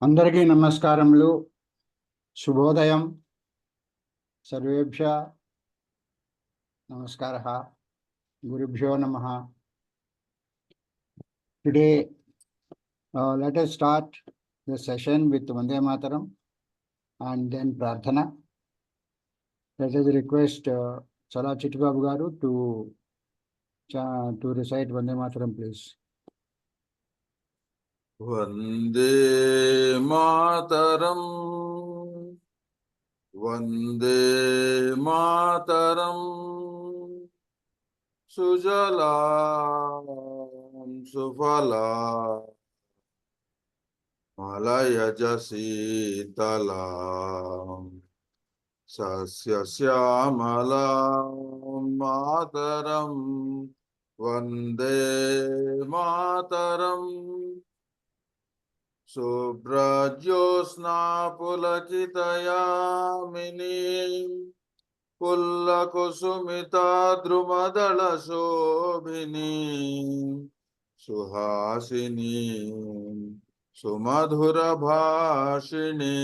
అందరికీ నమస్కారములు. శుభోదయం. సర్వేభ్య నమస్కారః. గురుభ్యో నమః. Today, let us start the session with Vande Mataram and then Prarthana. Let us request Sri CC Babu garu to recite Vande Mataram, please. Vande Mataram, Vande Mataram, Sujalam Sufalam, Malaya Jasitalam, Sasya Syamalam Mataram, Vande Mataram. Subrajyosna pulakitayamini Pullakusumita drumadala shobhini Suhasini Sumadhura bhashini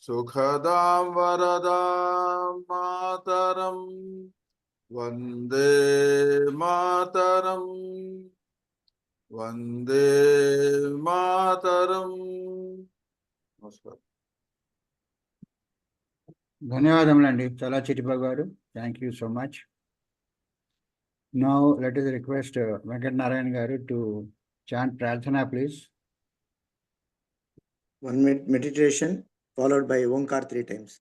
Sukhadam varadam mataram Vande Mataram Vande Mataram. Namaskar. ధన్యవాదములండి చాలా చిటిబాబు గారు. Thank you so much. Now let us request Venkat Narayan garu to chant Prarthana, please. 1 minute meditation followed by Omkar 3 times.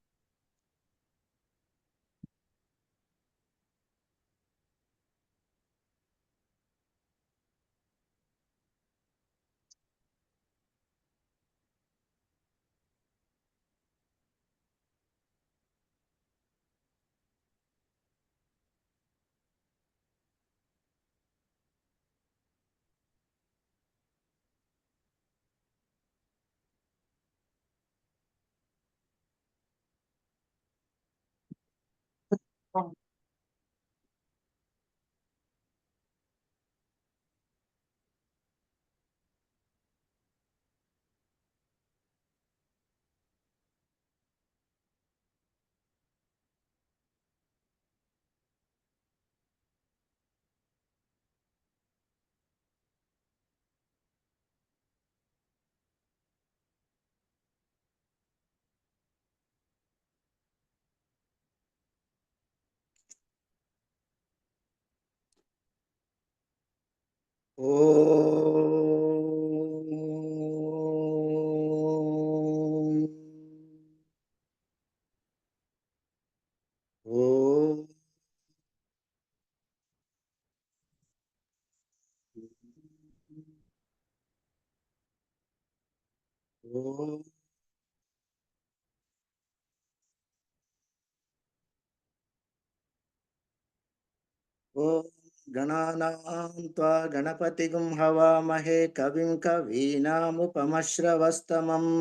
गणानां त्वा गणपतिगुं हवामहे कविं कवीनामुपमश्रवस्तमम्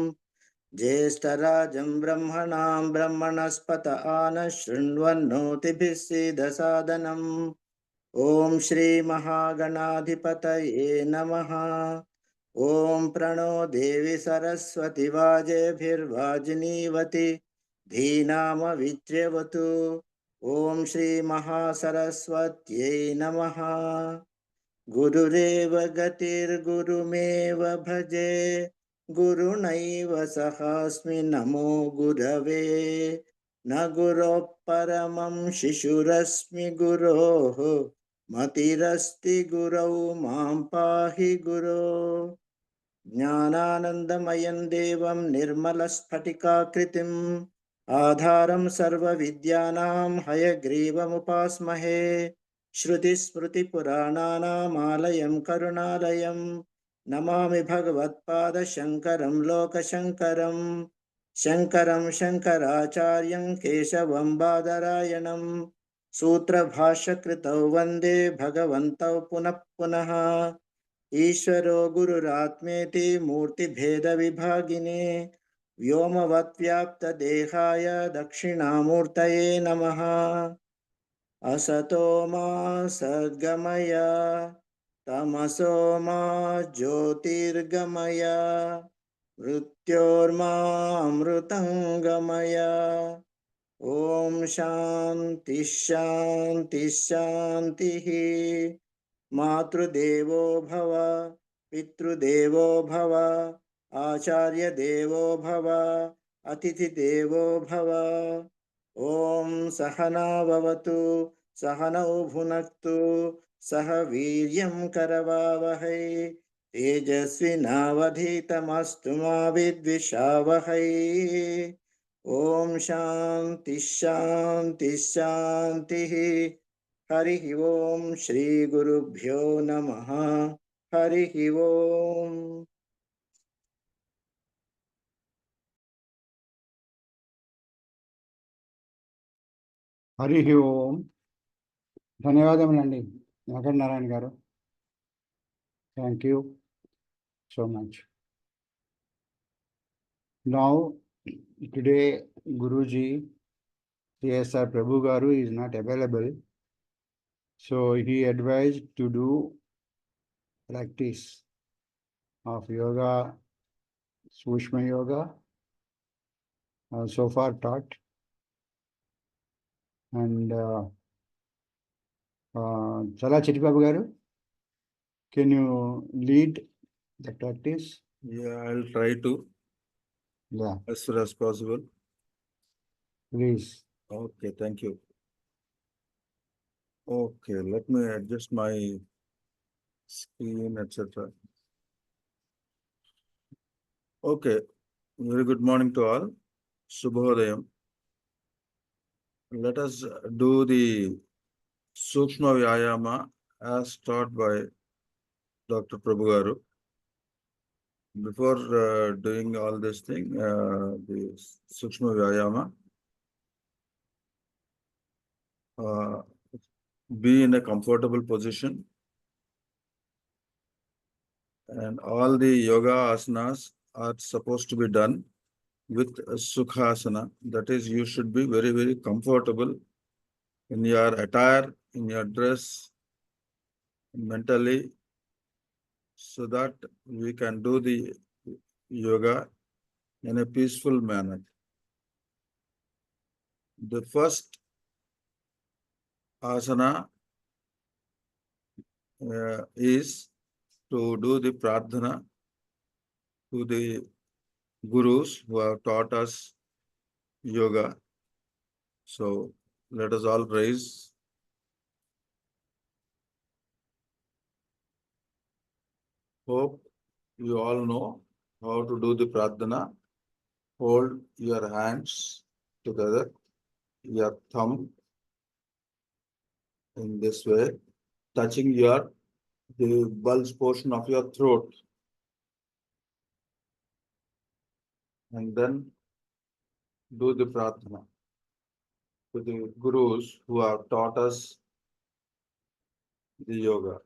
ज्येष्ठराजं ब्रह्मणां ब्रह्मणस्पत आनः शृण्वन्नोतिभिः सीदसादनम् ॐ श्री महागणाधिपतये नमः। ॐ प्रणो देवी सरस्वती वाजेभिर्वाजिनीवती धीनामविद्र्यवतु। ॐ श्री महासरस्वत्यै नमः। गुरुरेव गतिर्गुरुमेव भजे गुरुनैव सहास्मि नमो गुरवे। न गुरोः परमं शिशुरस्मि गुरोः मतिरस्ति गुरौ मां पाहि गुरो। ज्ञानानन्दमयं देवं निर्मलस्फटिकाकृतिम् आधारं सर्वविद्यानां हयग्रीवमुपास्महे। श्रुतिस्मृतिपुराणानामालयं करुणालयं नमामि भगवत्पादशङ्करं लोकशङ्करं। शङ्करं शङ्कराचार्यं केशवं बादरायणं सूत्रभाष्यकृतौ वन्दे भगवन्तौ पुनः पुनः। ईश्वरो गुरुरात्मेति मूर्तिभेदविभागिने व्योमवद्व्याप्तदेहाय दक्षिणामूर्तये नमः। असतो मा सद्गमय तमसो मा ज्योतिर्गमय मृत्योर्मामृतं ॐ शान्ति शान्ति शान्तिः। मातृदेवो भव, पितृदेवो भव, आचार्यदेवो भव, अतिथिदेवो भव। ॐ सहना भवतु, सहनौ भुनक्तु, सह वीर्यं करवावहै, तेजस्विनावधीतमस्तु मा विद्विषावहै। ॐ शान्ति शान्ति शान्तिः। हरिः ओम श्री गुरुभ्यो नमः। हरिः ओम। హరి ఓం. ధన్యవాదములండి వెంకటనారాయణ గారు. Thank you so much. Now, today Guruji CSR Prabhu Garu is not available, so he advised to do practice of yoga, Sushma Yoga, so far taught, and Chala Chitti Babu Garu, can you lead the practice? Yeah, I'll try to Yeah, as soon as possible. please. Okay, thank you. Okay, let me adjust my screen, etc. Okay, very good morning to all. Shubhodayam. Let us do the Sukshma Vyayama as taught by Dr. Prabhu Garu. Before doing all this thing, the Sukshma Vyayama, be in a comfortable position, and all the yoga asanas are supposed to be done with Sukhasana. That is, you should be very, very comfortable in your attire, in your dress, mentally, so that we can do the yoga in a peaceful manner. The first asana is to do the pradhana to the gurus who have taught us yoga. So let us all raise. Hope you all know how to do the pradhana. Hold your hands together, your thumb in this way, touching the bulge portion of your throat. And then do the pradhana to the gurus who have taught us the yoga.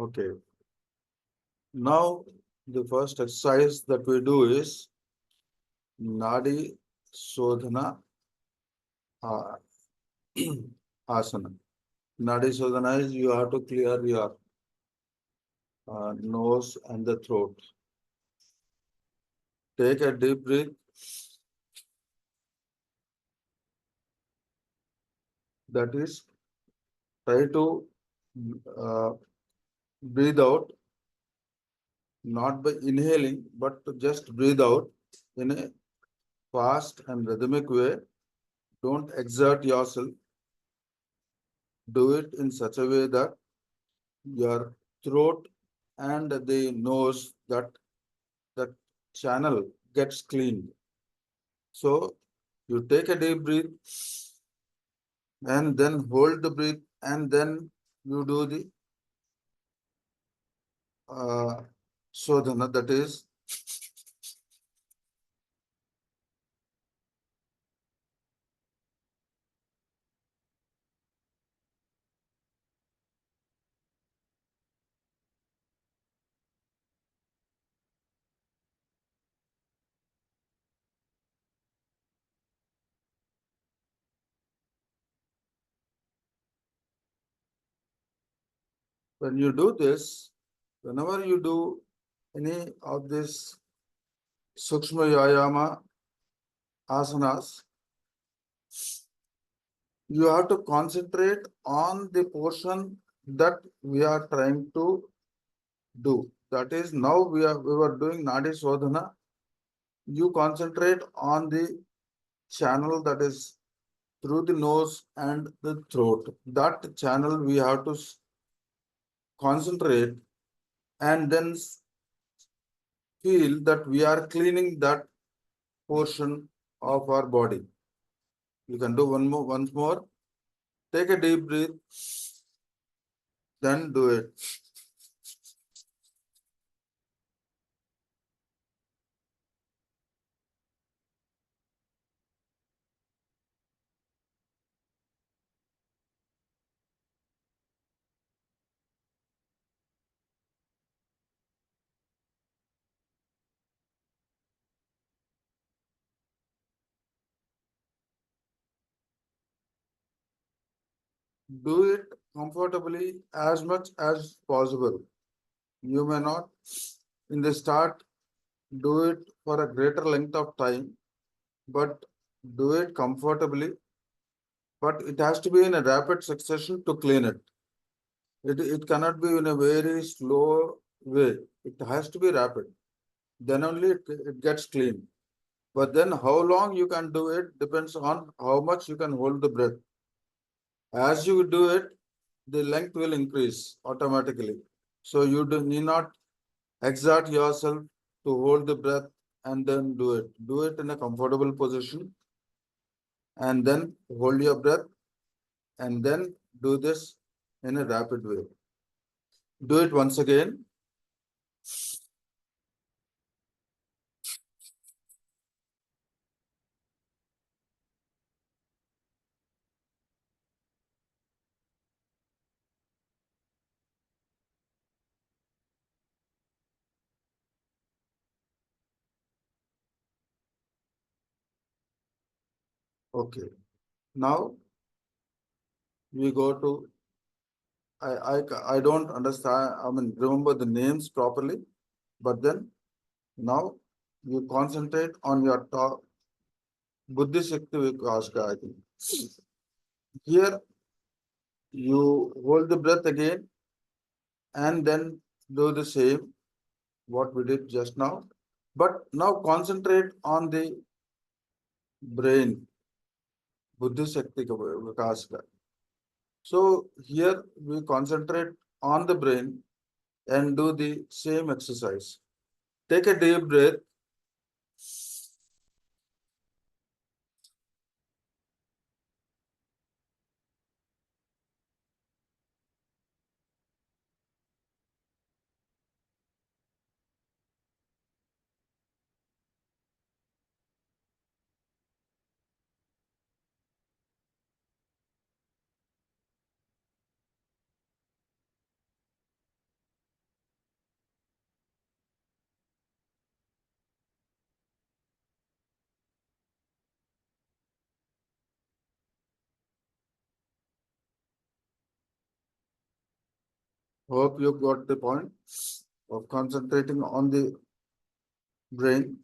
Okay. Now, the first exercise that we do is Nadi Sodhana Asana. Nadi Sodhana is you have to clear your nose and the throat. Take a deep breath. That is, try to breathe out, not by inhaling, but to just breathe out in a fast and rhythmic way. Don't exert yourself. Do it in such a way that your throat and the nose, that channel gets cleaned. So you take a deep breath and then hold the breath, and then you do the Sodhana, that is when you do this, whenever you do any of this Sukshma Yayama asanas, you have to concentrate on the portion that we are trying to do. That is, now we were doing Nadi Sodhana. You concentrate on the channel that is through the nose and the throat. That channel we have to concentrate and then feel that we are cleaning that portion of our body. You can do once more. Take a deep breath, then do it. Do it comfortably as much as possible. You may not, in the start, do it for a greater length of time, but do it comfortably. But it has to be in a rapid succession to clean it. It cannot be in a very slow way. It has to be rapid. Then only it gets clean. But then how long you can do it depends on how much you can hold the breath. As you do it, the length will increase automatically. So you need not exert yourself to hold the breath and then do it. Do it in a comfortable position and then hold your breath and then do this in a rapid way. Do it once again. Okay. Now we go to I don't understand, remember the names properly, but then now you concentrate on your top Buddhi Shakti Vikashka, I think. Here you hold the breath again and then do the same what we did just now. But now concentrate on the brain, Buddhi Shakti Vikashka. So here we concentrate on the brain and do the same exercise. Take a deep breath. Hope you got the point of concentrating on the brain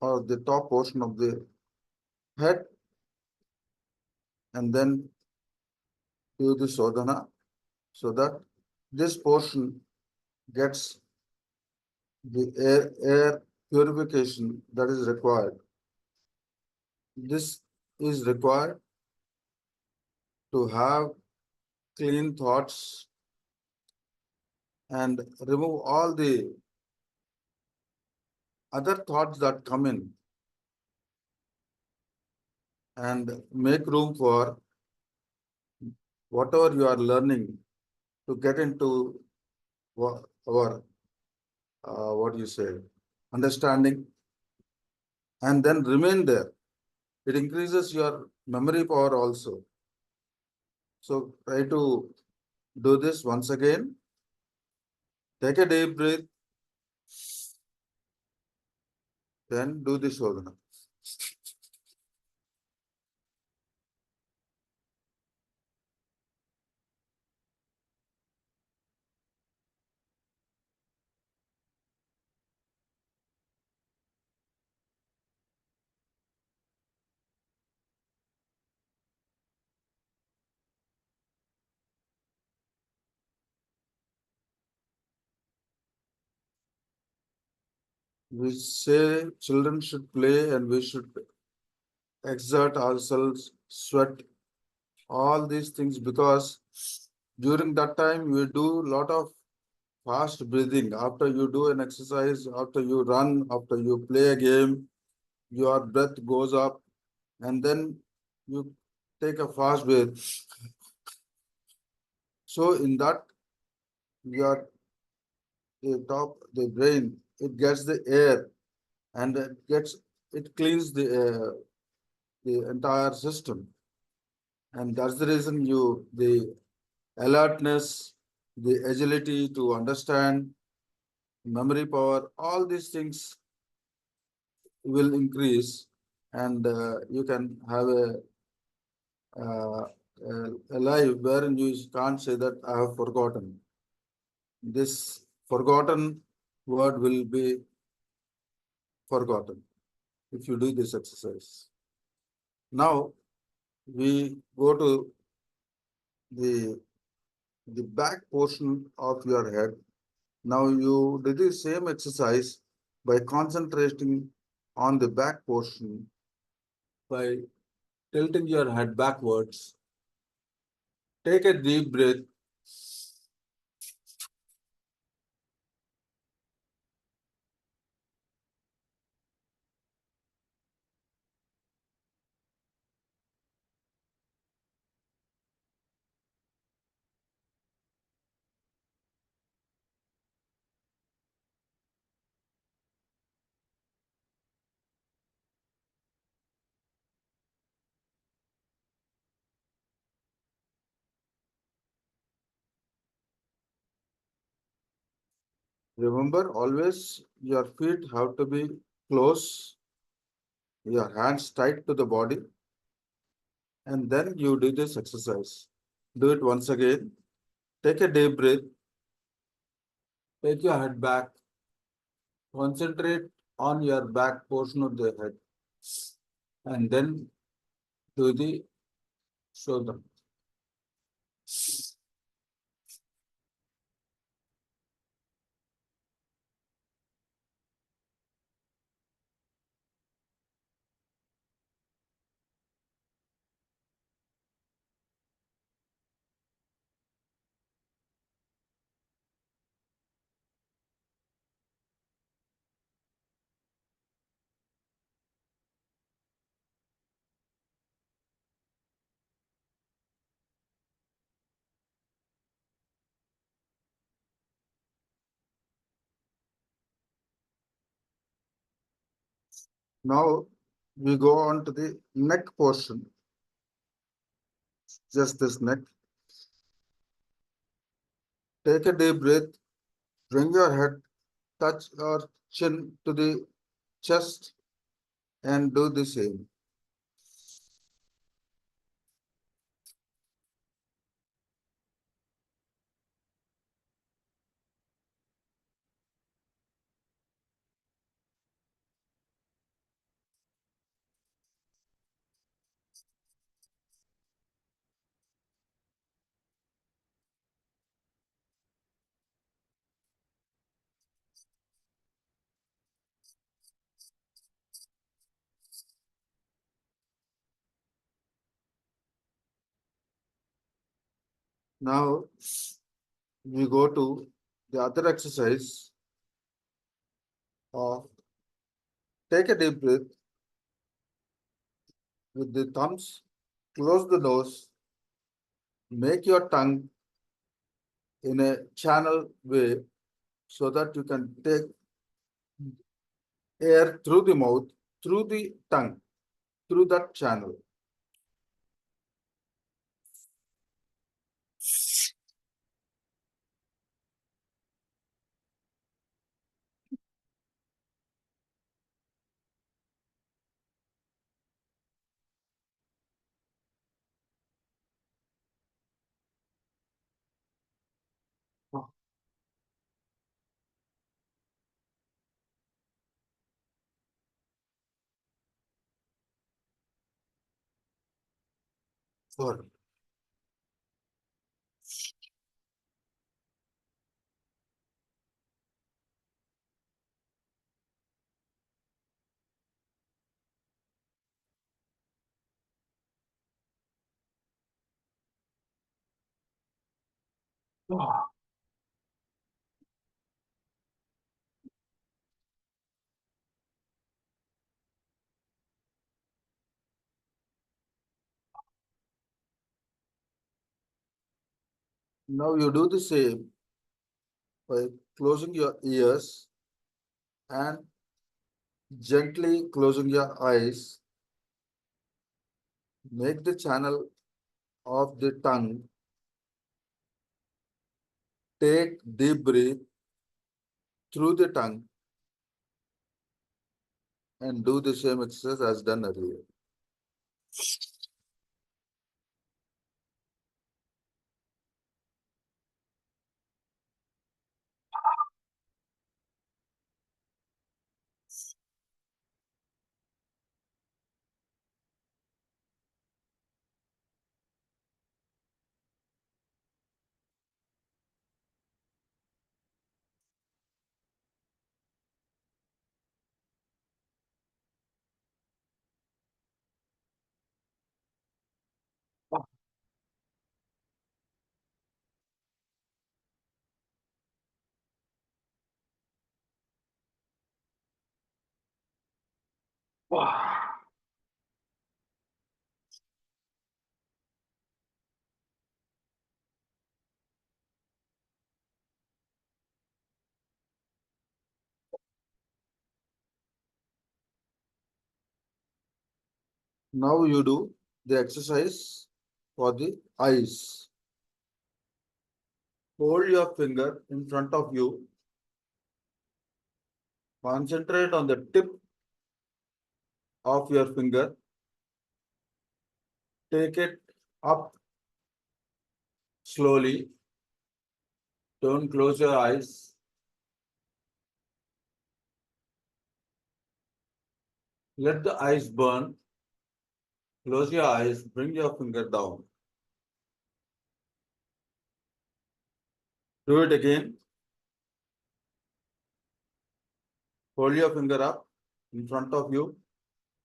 or the top portion of the head and then do the sadhana so that this portion gets the air purification that is required. This is required to have clean thoughts and remove all the other thoughts that come in and make room for whatever you are learning to get into our what do you say, understanding, and then remain there. It increases your memory power also. So try to do this once again. Take a deep breath, then do the Shodhana. We say children should play and we should exert ourselves, sweat, all these things, because during that time we do a lot of fast breathing. After you do an exercise, after you run, after you play a game, your breath goes up and then you take a fast breath. So in that, your the brain, it gets the air and it cleans the entire system. And that's the reason the alertness, the agility to understand, memory power, all these things will increase, and you can have uh, a life wherein you can't say that I have forgotten. This forgotten word will be forgotten if you do this exercise. Now we go to the back portion of your head. Now you do the same exercise by concentrating on the back portion by tilting your head backwards. Take a deep breath. Remember, always your feet have to be close, your hands tight to the body, and then you do this exercise. Do it once again. Take a deep breath. Take your head back. Concentrate on your back portion of the head, and then do the shoulder. Now we go on to the neck portion. Just this neck. Take a deep breath. Bring your head, touch your chin to the chest, and do the same. Now we go to the other exercise of take a deep breath with the thumbs, close the nose, make your tongue in a channel way so that you can take air through the mouth, through the tongue, through that channel. Four. Now you do the same by closing your ears and gently closing your eyes. Make the channel of the tongue. Take deep breath through the tongue and do the same exercise as done earlier. Now you do the exercise for the eyes. Hold your finger in front of you. Concentrate on the tip of your finger. Take it up slowly. Don't close your eyes. Let the eyes burn. Close your eyes. Bring your finger down. Do it again. Hold your finger up in front of you.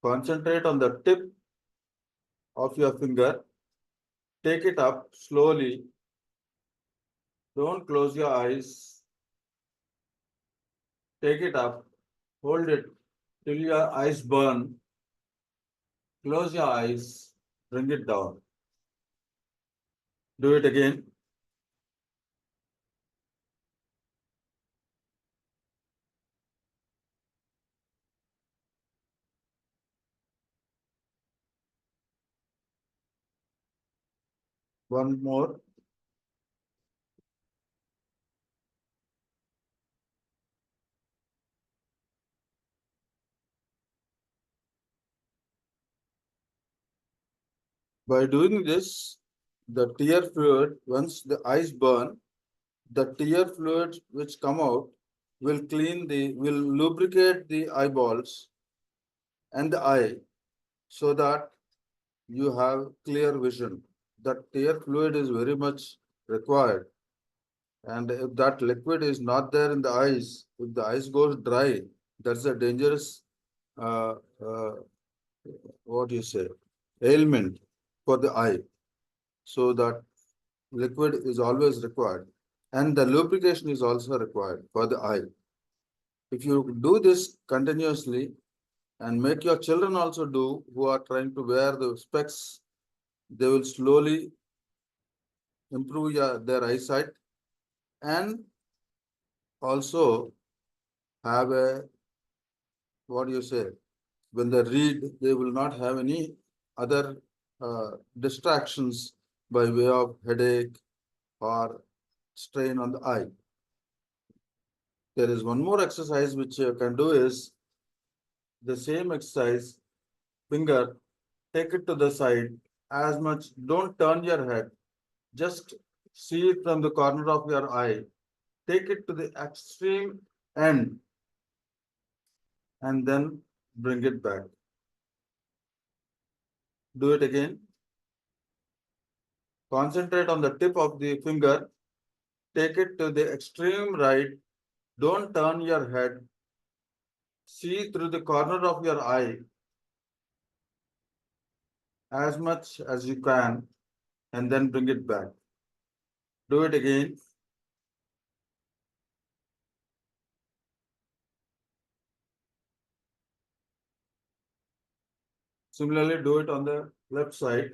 Concentrate on the tip of your finger. Take it up slowly. Don't close your eyes. Take it up. Hold it till your eyes burn. Close your eyes. Bring it down. Do it again. One more. By doing this, the tear fluid, once the eyes burn, the tear fluids which come out will lubricate the eyeballs and the eye so that you have clear vision. That tear fluid is very much required. And if that liquid is not there in the eyes, if the eyes goes dry, that's a dangerous, uh, uh, what you say, ailment for the eye. So that liquid is always required. And the lubrication is also required for the eye. If you do this continuously and make your children also do, who are trying to wear the specs, they will slowly improve their eyesight and also have a, what do you say, when they read, they will not have any other distractions by way of headache or strain on the eye. There is one more exercise which you can do is the same exercise, finger, take it to the side as much, don't turn your head, just see it from the corner of your eye, take it to the extreme end and then bring it back. Do it again. Concentrate on the tip of the finger, take it to the extreme right, don't turn your head, see through the corner of your eye as much as you can and then bring it back. Do it again. Similarly, do it on the left side.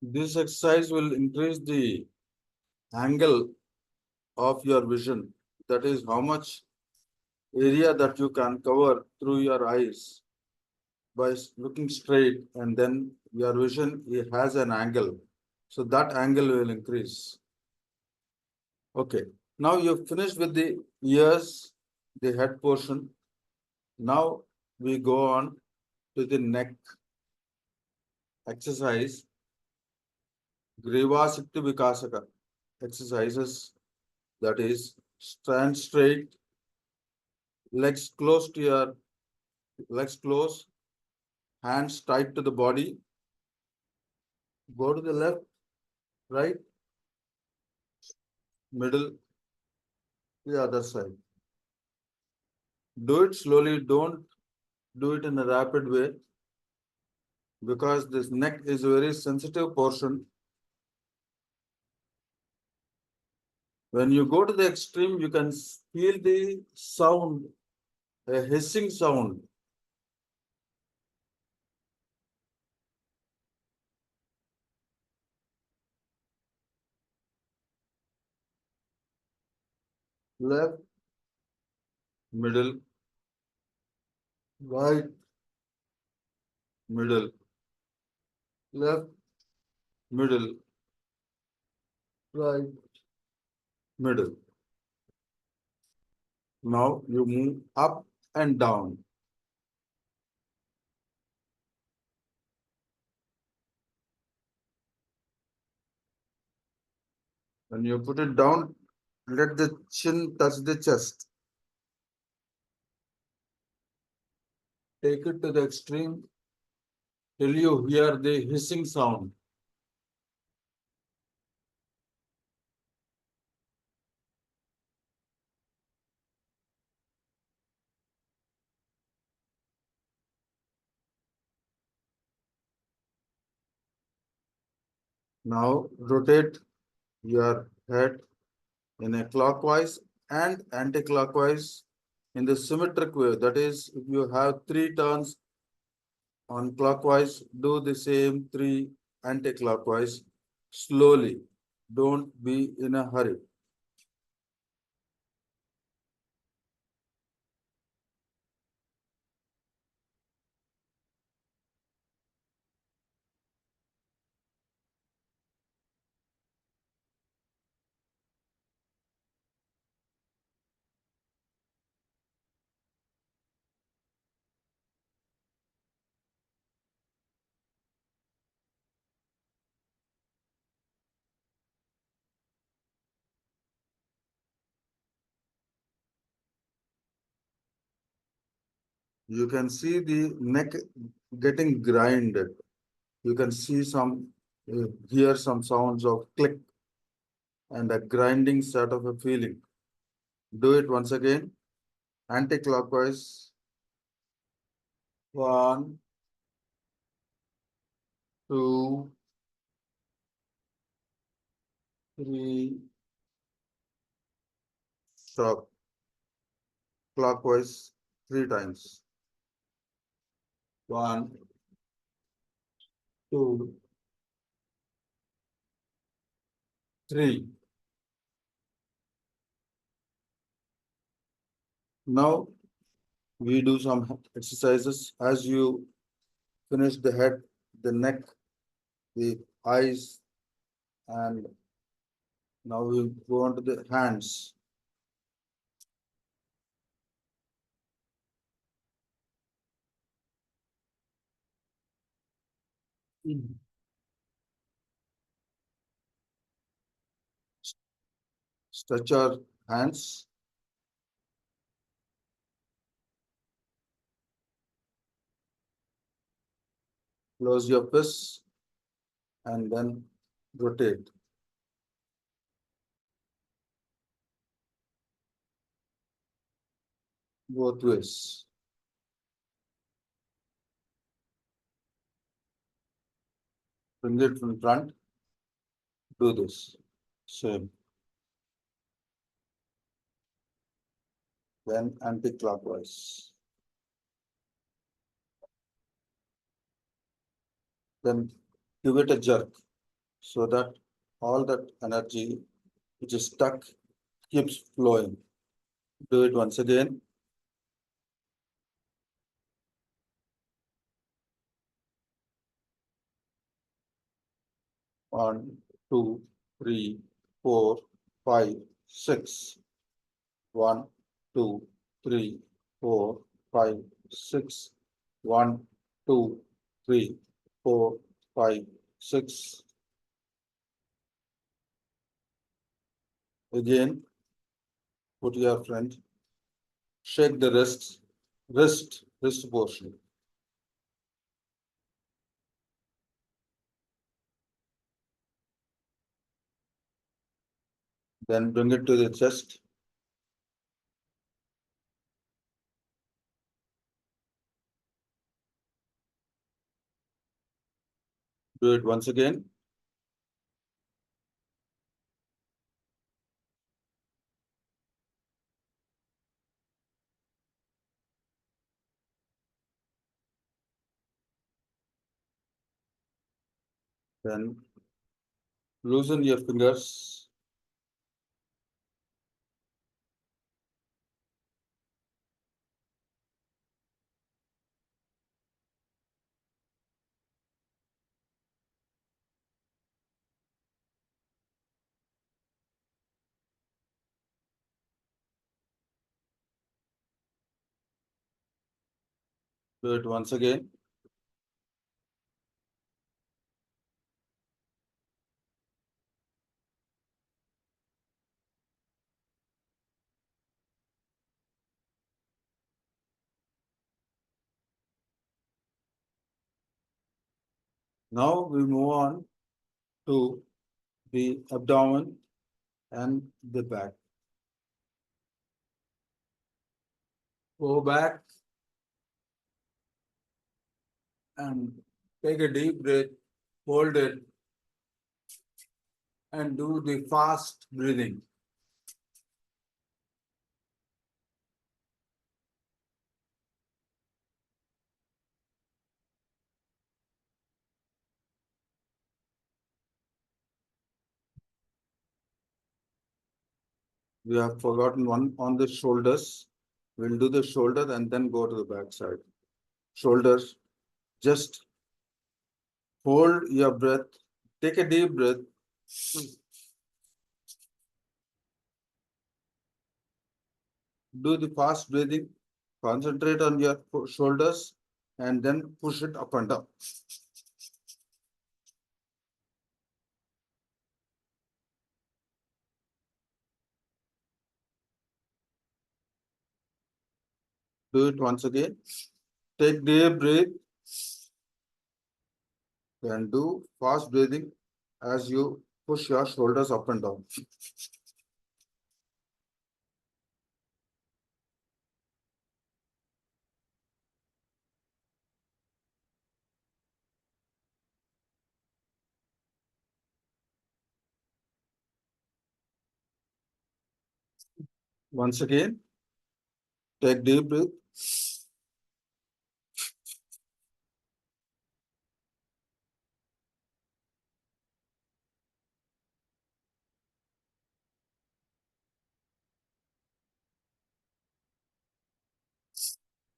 This exercise will increase the angle of your vision. That is how much area that you can cover through your eyes by looking straight, and then your vision has an angle. So that angle will increase. Okay. Now you've finished with the ears, the head portion. Now we go on to the neck exercise. Griva Sikti Vikasaka exercises, that is stand straight, legs close to your legs close, hands tight to the body, go to the left, right, middle, the other side. Do it slowly, don't do it in a rapid way because this neck is a very sensitive portion. When you go to the extreme, you can feel the sound, a hissing sound. Left, middle, right, middle, left, middle, right, middle. Now you move up and down. When you put it down, let the chin touch the chest. Take it to the extreme till you hear the hissing sound. Now rotate your head in a clockwise and anti-clockwise in the symmetric way. That is, if you have 3 turns on clockwise, do the same 3 anti-clockwise slowly. Don't be in a hurry. You can see the neck getting grinded. You can see hear some sounds of click and a grinding sort of a feeling. Do it once again, anti-clockwise, 1, 2, 3. Stop. Clockwise 3 times. 1, 2, 3. Now we do some exercises. As you finish the head, the neck, the eyes, and now we go on to the hands. Stretch our hands. Close your fists and then rotate. Both ways. Bring it from front. Do this. Same. Then anti-clockwise. Then give it a jerk so that all that energy which is stuck keeps flowing. Do it once again. One, two, three, four, 5, 6. 1, 2, 3, 4, 5, 6. 1, 2, 3, 4, 5, 6. Again, put your friend. Shake the wrist portion. Then bring it to the chest. Do it once again. Then loosen your fingers. Do it once again. Now we move on to the abdomen and the back. Go back and take a deep breath, hold it, and do the fast breathing. We have forgotten one on the shoulders. We'll do the shoulder and then go to the back side. Shoulders, just hold your breath, take a deep breath. Do the fast breathing, concentrate on your shoulders and then push it up and down. Do it once again. Take deep breath. Then do fast breathing as you push your shoulders up and down. Once again, take deep breath.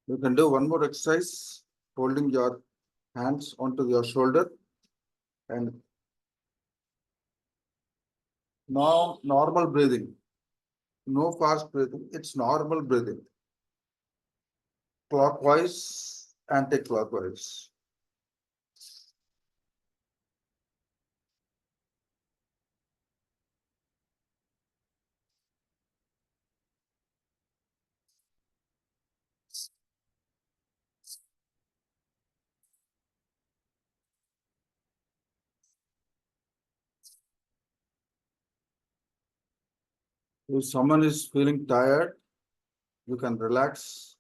You can do one more exercise, holding your hands onto your shoulder and now normal breathing. No fast breathing, it's normal breathing. Clockwise, anti-clockwise. If someone is feeling tired, you can relax.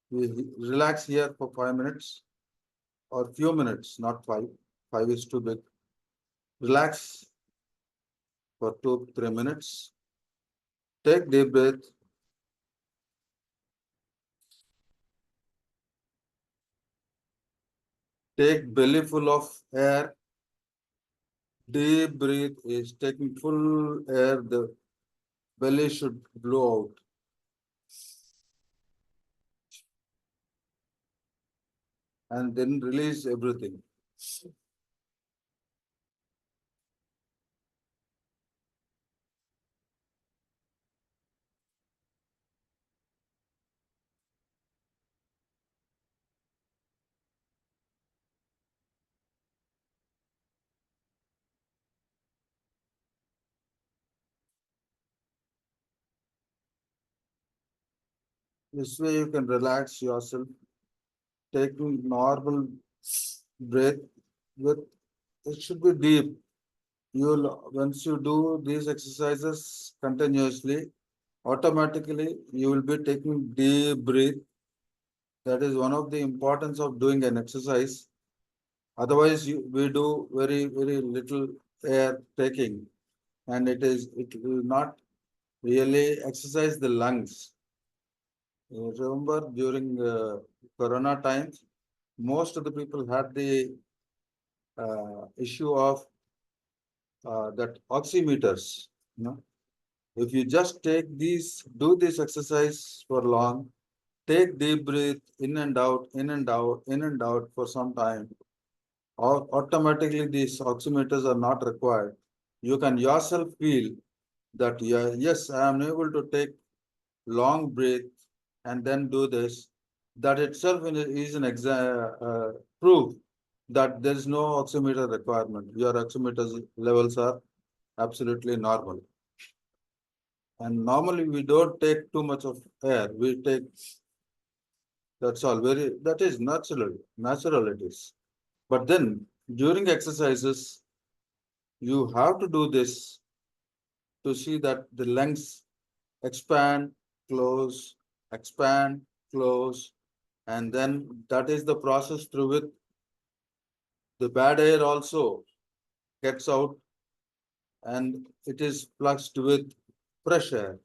We relax here for 5 minutes or few minutes, not 5. 5 is too big. Relax for 2-3 minutes. Take deep breath. Take belly full of air. Deep breath is taking full air. The belly should blow out. And then release everything. This way you can relax yourself, taking normal breath with it should be deep. You'll once you do these exercises continuously, automatically you will be taking deep breath. That is one of the importance of doing an exercise. Otherwise, we do very, very little air taking, and it will not really exercise the lungs. Remember during Corona times, most of the people had the issue of that oximeters. You know, if you just do this exercise for long, take deep breath in and out, in and out, in and out for some time, or automatically these oximeters are not required. You can yourself feel that yeah, yes, I am able to take long breath and then do this. That itself is an proof that there is no oximeter requirement. Your oximeter levels are absolutely normal. And normally we don't take too much of air. We take, that's all, that is natural it is. But then during exercises, you have to do this to see that the lungs expand, close, expand, close, and then that is the process through which the bad air also gets out and it is flushed with fresh air.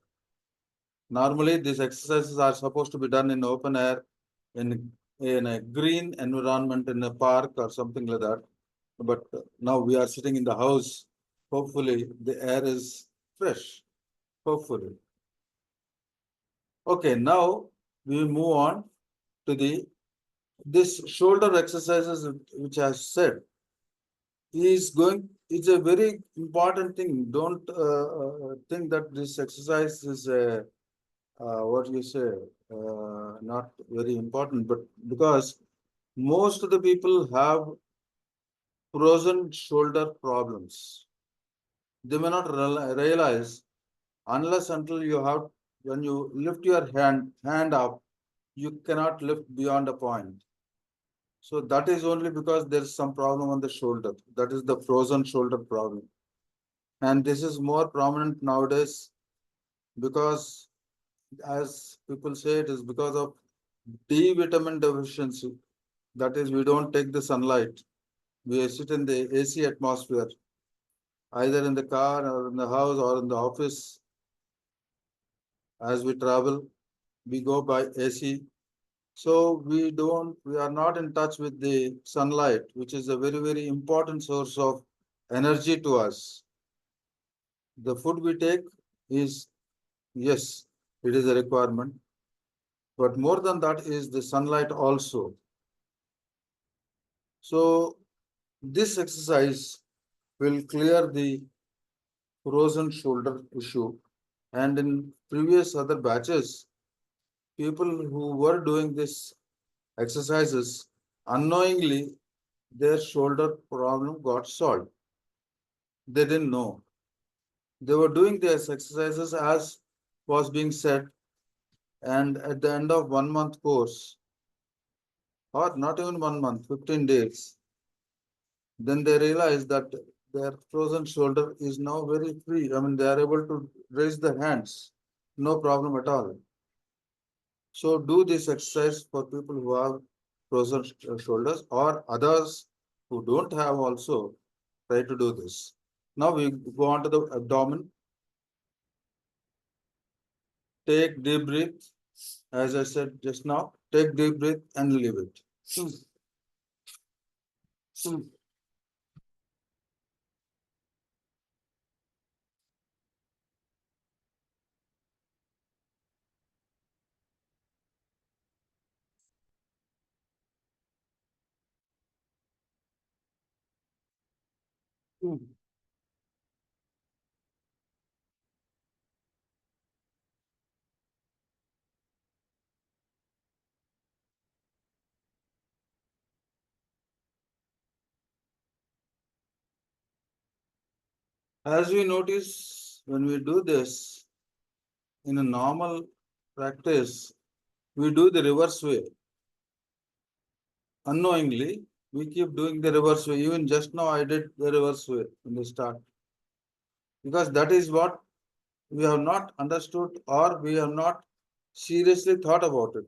Normally, these exercises are supposed to be done in open air, in a green environment, in a park or something like that. But now we are sitting in the house. Hopefully, the air is fresh. Hopefully. Okay, now we move on to this shoulder exercises which I said it's a very important thing. Don't think that this exercise is what you say not very important, but because most of the people have frozen shoulder problems. They may not realize unless until you have when you lift your hand up, you cannot lift beyond a point. So that is only because there is some problem on the shoulder. That is the frozen shoulder problem. And this is more prominent nowadays because, as people say, it is because of D vitamin deficiency. That is, we don't take the sunlight. We sit in the AC atmosphere, either in the car or in the house or in the office. as we travel, we go by AC. So we are not in touch with the sunlight, which is a very, very important source of energy to us. The food we take is, yes, it is a requirement, but more than that is the sunlight also. So this exercise will clear the frozen shoulder issue. And in previous other batches, people who were doing this exercises, unknowingly, their shoulder problem got solved. They didn't know. They were doing these exercises as was being said, and at the end of 1 month course, or not even 1 month, 15 days, then they realize that their frozen shoulder is now very free. I mean, they are able to raise their hands, no problem at all. So do this exercise for people who have frozen shoulders, or others who don't have also try to do this. Now we go on to the abdomen. Take deep breath. As I said just now, take deep breath and leave it. As we notice, when we do this in a normal practice, we do the reverse way. Unknowingly, we keep doing the reverse way. Even just now, I did the reverse way in the start. Because that is what we have not understood, or we have not seriously thought about it.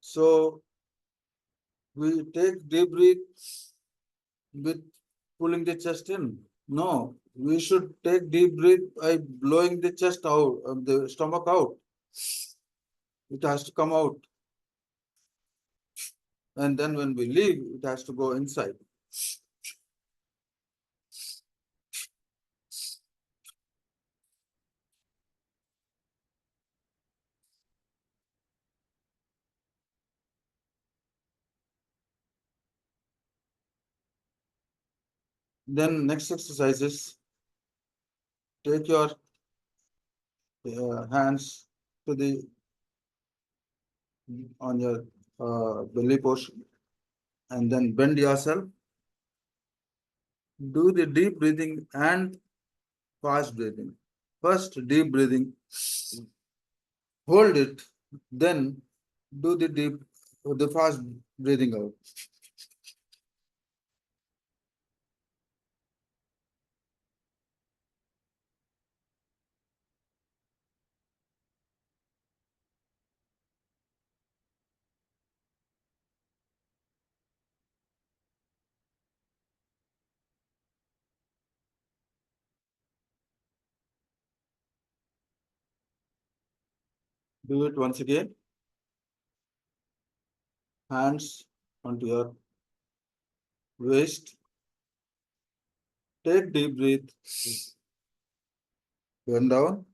So we take deep breath with pulling the chest in. No, we should take deep breath by blowing the chest out, the stomach out. It has to come out. And then when we leave, it has to go inside. Then next exercise is take your hands to the on your belly portion, and then bend yourself. Do the deep breathing and fast breathing. First, deep breathing, hold it, then do the fast breathing out. Do it once again. Hands onto your waist. Take deep breath. Bend down.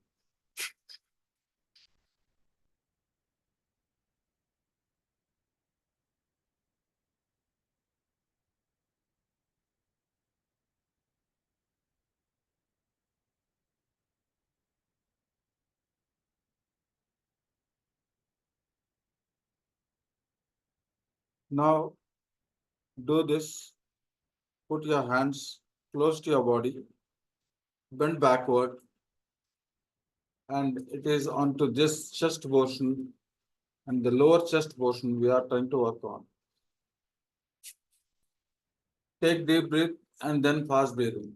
Now do this. Put your hands close to your body. Bend backward. And it is onto this chest portion and the lower chest portion we are trying to work on. Take deep breath and then fast breathing.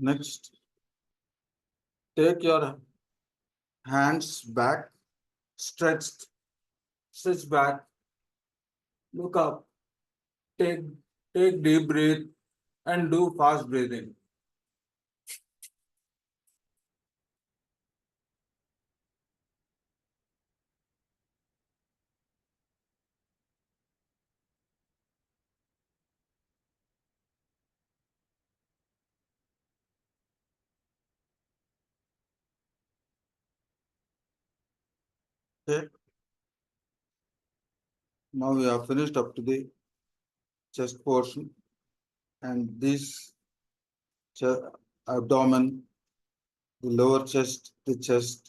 Next, take your hands back, stretched, stretch back, look up, take, take deep breath and do fast breathing. Okay. Now we have finished up to the chest portion and this abdomen, the lower chest, the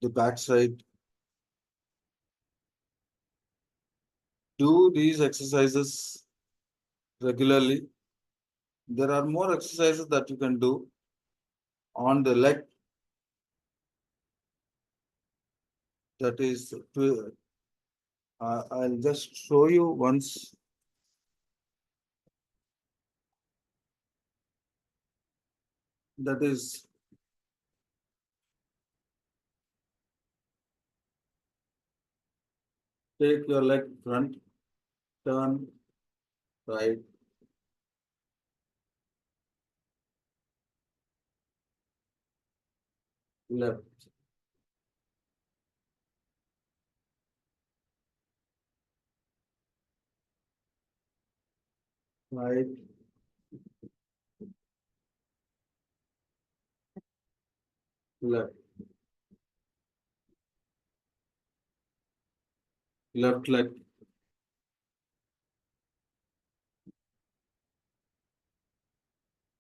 backside. Do these exercises regularly. There are more exercises that you can do on the leg. That is, I'll just show you once. That is, take your leg front, turn right, left, right, left, left leg.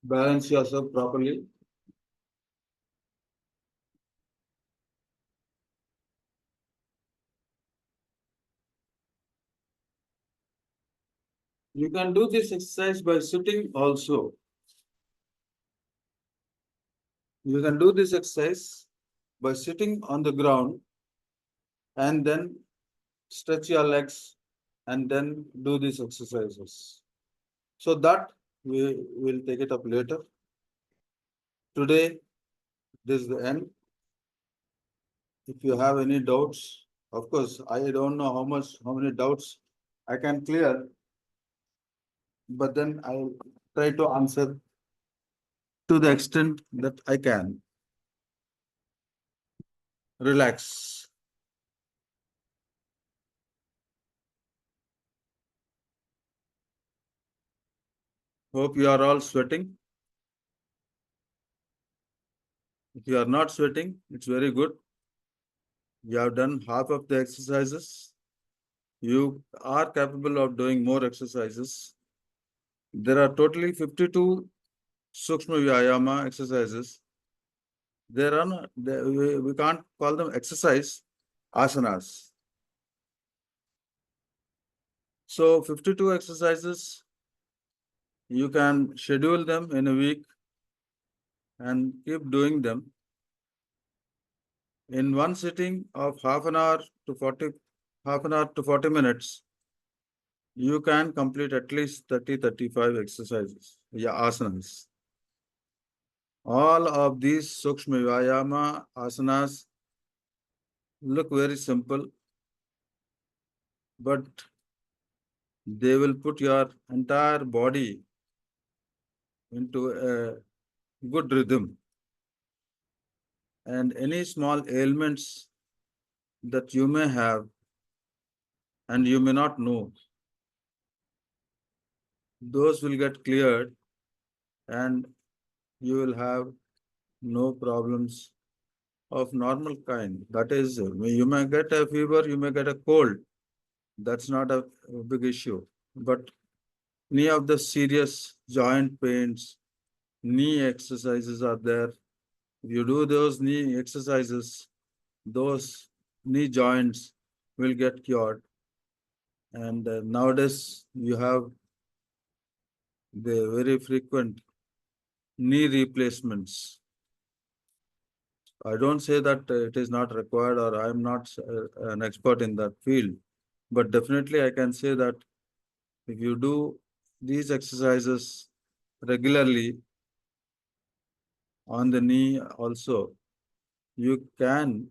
Balance yourself properly. You can do this exercise by sitting also. You can do this exercise by sitting on the ground and then stretch your legs and then do these exercises. So that we will take it up later. Today, this is the end. If you have any doubts, of course, I don't know how many doubts I can clear, but then I'll try to answer to the extent that I can. Relax. Hope you are all sweating. If you are not sweating, it's very good. You have done half of the exercises. You are capable of doing more exercises. There are totally 52 Sukshma Vyayama exercises. There are not, we can't call them exercise, asanas. So 52 exercises, you can schedule them in a week and keep doing them. In one sitting of half an hour to 40 minutes, you can complete at least 35 exercises, asanas. All of these Sukshma Vyayama asanas look very simple, but they will put your entire body into a good rhythm. And any small ailments that you may have and you may not know, those will get cleared and you will have no problems of normal kind. That is, you may get a fever, you may get a cold. That's not a big issue. But any of the serious joint pains, knee exercises are there. If you do those knee exercises, those knee joints will get cured. And nowadays, you have the very frequent knee replacements. I don't say that it is not required or I am not an expert in that field, but definitely I can say that if you do these exercises regularly, on the knee also, you can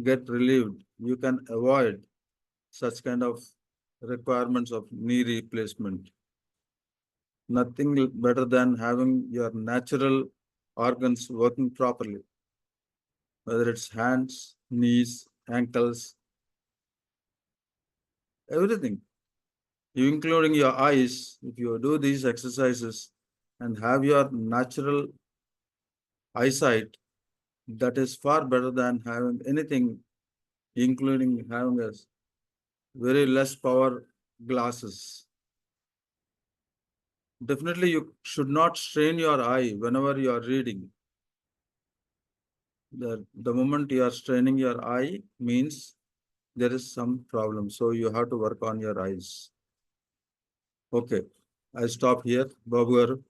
get relieved. You can avoid such kind of requirements of knee replacement. Nothing better than having your natural organs working properly, whether it's hands, knees, ankles, everything, including your eyes. If you do these exercises and have your natural eyesight, that is far better than having anything, including having a very less power glasses. Definitely, you should not strain your eye whenever you are reading. The moment you are straining your eye means there is some problem. So you have to work on your eyes. Okay, I stop here. Babu garu.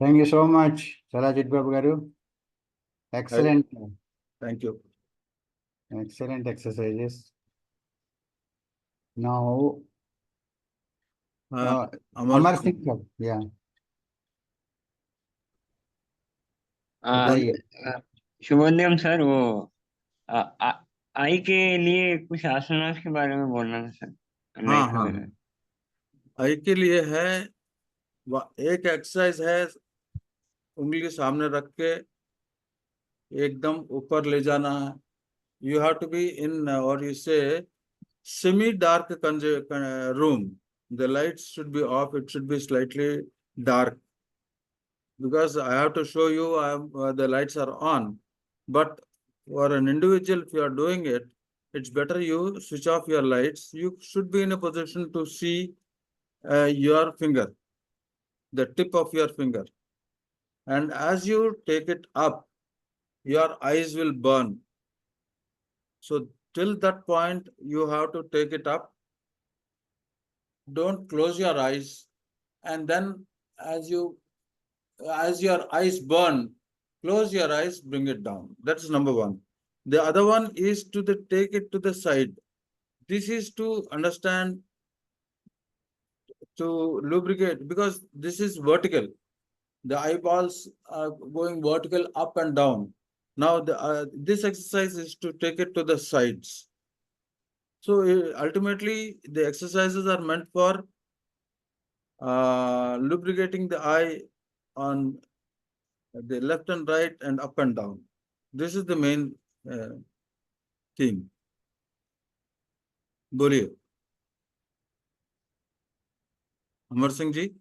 Thank you so much, Sri CC Babu garu. Excellent, Thank you. excellent exercises. Now, Amar Singh, sir. Yeah. बताइए। शुभोदयम sir, वो आई के लिए कुछ आसनास के बारे में बोलना था सर। हाँ हाँ, आई के लिए है, एक एक्सरसाइज है, उंगली सामने रख के एकदम ऊपर ले जाना है. You have to be in or you say semi-dark room. The lights should be off. It should be slightly dark because I have to show you the lights are on. But for an individual, if you are doing it, it's better you switch off your lights. You should be in a position to see your finger, the tip of your finger. And as you take it up, your eyes will burn. So till that point, you have to take it up. Don't close your eyes. And then as your eyes burn, close your eyes, bring it down. That's number one. The other one is to take it to the side. This is to understand, to lubricate, because this is vertical. The eyeballs are going vertical up and down. Now, this exercise is to take it to the sides. So ultimately, the exercises are meant for lubricating the eye on the left and right and up and down. This is the main theme. Boliye. Amar Singh ji.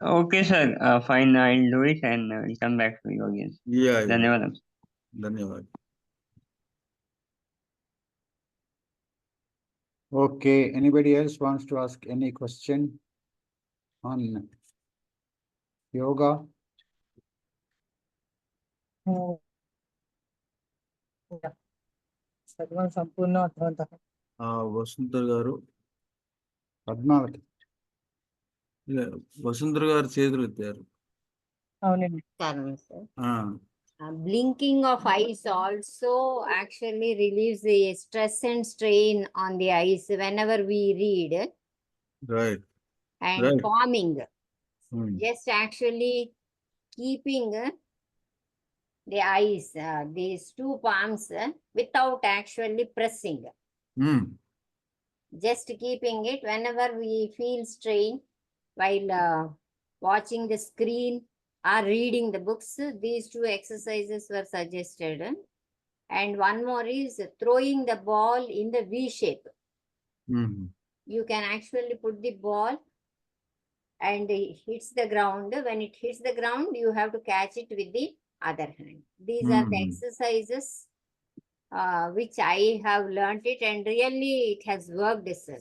Okay sir, fine, I'll do it and I'll come back to you again. Yeah. धन्यवाद. Dhanyawad. Okay, anybody else wants to ask any question on yoga? सर्वं संपूर्ण अर्थवन्तः Vasunthara garu. Padmavati. Vasunthara garu చేతులు ఎత్తారు. అవునండి. Blinking of eyes also actually relieves the stress and strain on the eyes whenever we read, Right. and Right. calming. Hmm. Just actually keeping the eyes, these two palms, without actually pressing. Hmm. Just keeping it whenever we feel strain while watching the screen or reading the books. These two exercises were suggested. And one more is throwing the ball in the V shape. Hmm. You can actually put the ball and it hits the ground. When it hits the ground, you have to catch it with the other hand. These are the exercises which I have learnt it, and really it has worked, sir.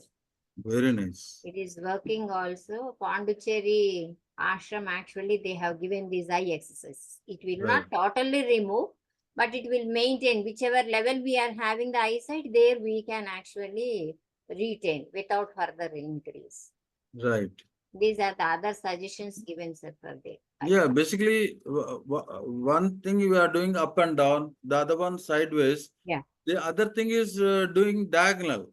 Very nice. It is working also. Pondicherry ashram, actually they have given these eye exercises. It will not totally remove, but it will maintain whichever level we are having the eyesight, there we can actually retain without further increase. Right. These are the other suggestions given, sir, for the Yeah, basically one thing you are doing up and down, the other one sideways. Yeah. The other thing is doing diagonal.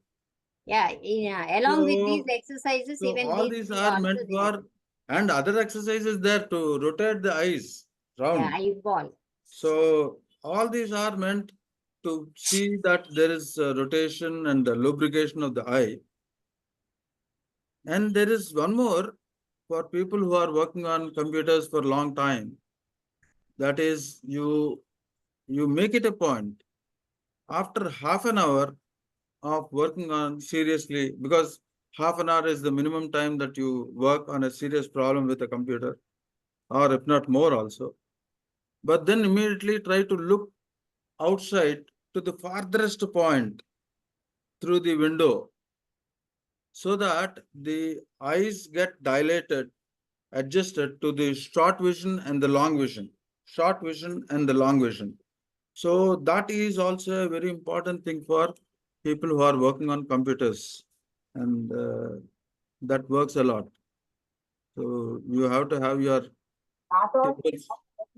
Yeah, along with these So- exercises, So even all these these two are also meant they have. for, and other exercises there to rotate the eyes Yeah, round. eyeball. So all these are meant to see that there is rotation and lubrication of the eye. And there is one more for people who are working on computers for a long time. That is, you make it a point after half an hour of working on seriously, because half an hour is the minimum time that you work on a serious problem with a computer, or if not more also. But then immediately try to look outside to the farthest point through the window, so that the eyes get dilated, adjusted to the short vision and the long vision. Short vision and the long vision. So that is also a very important thing for people who are working on computers, and that works a lot. So you have to have your tables.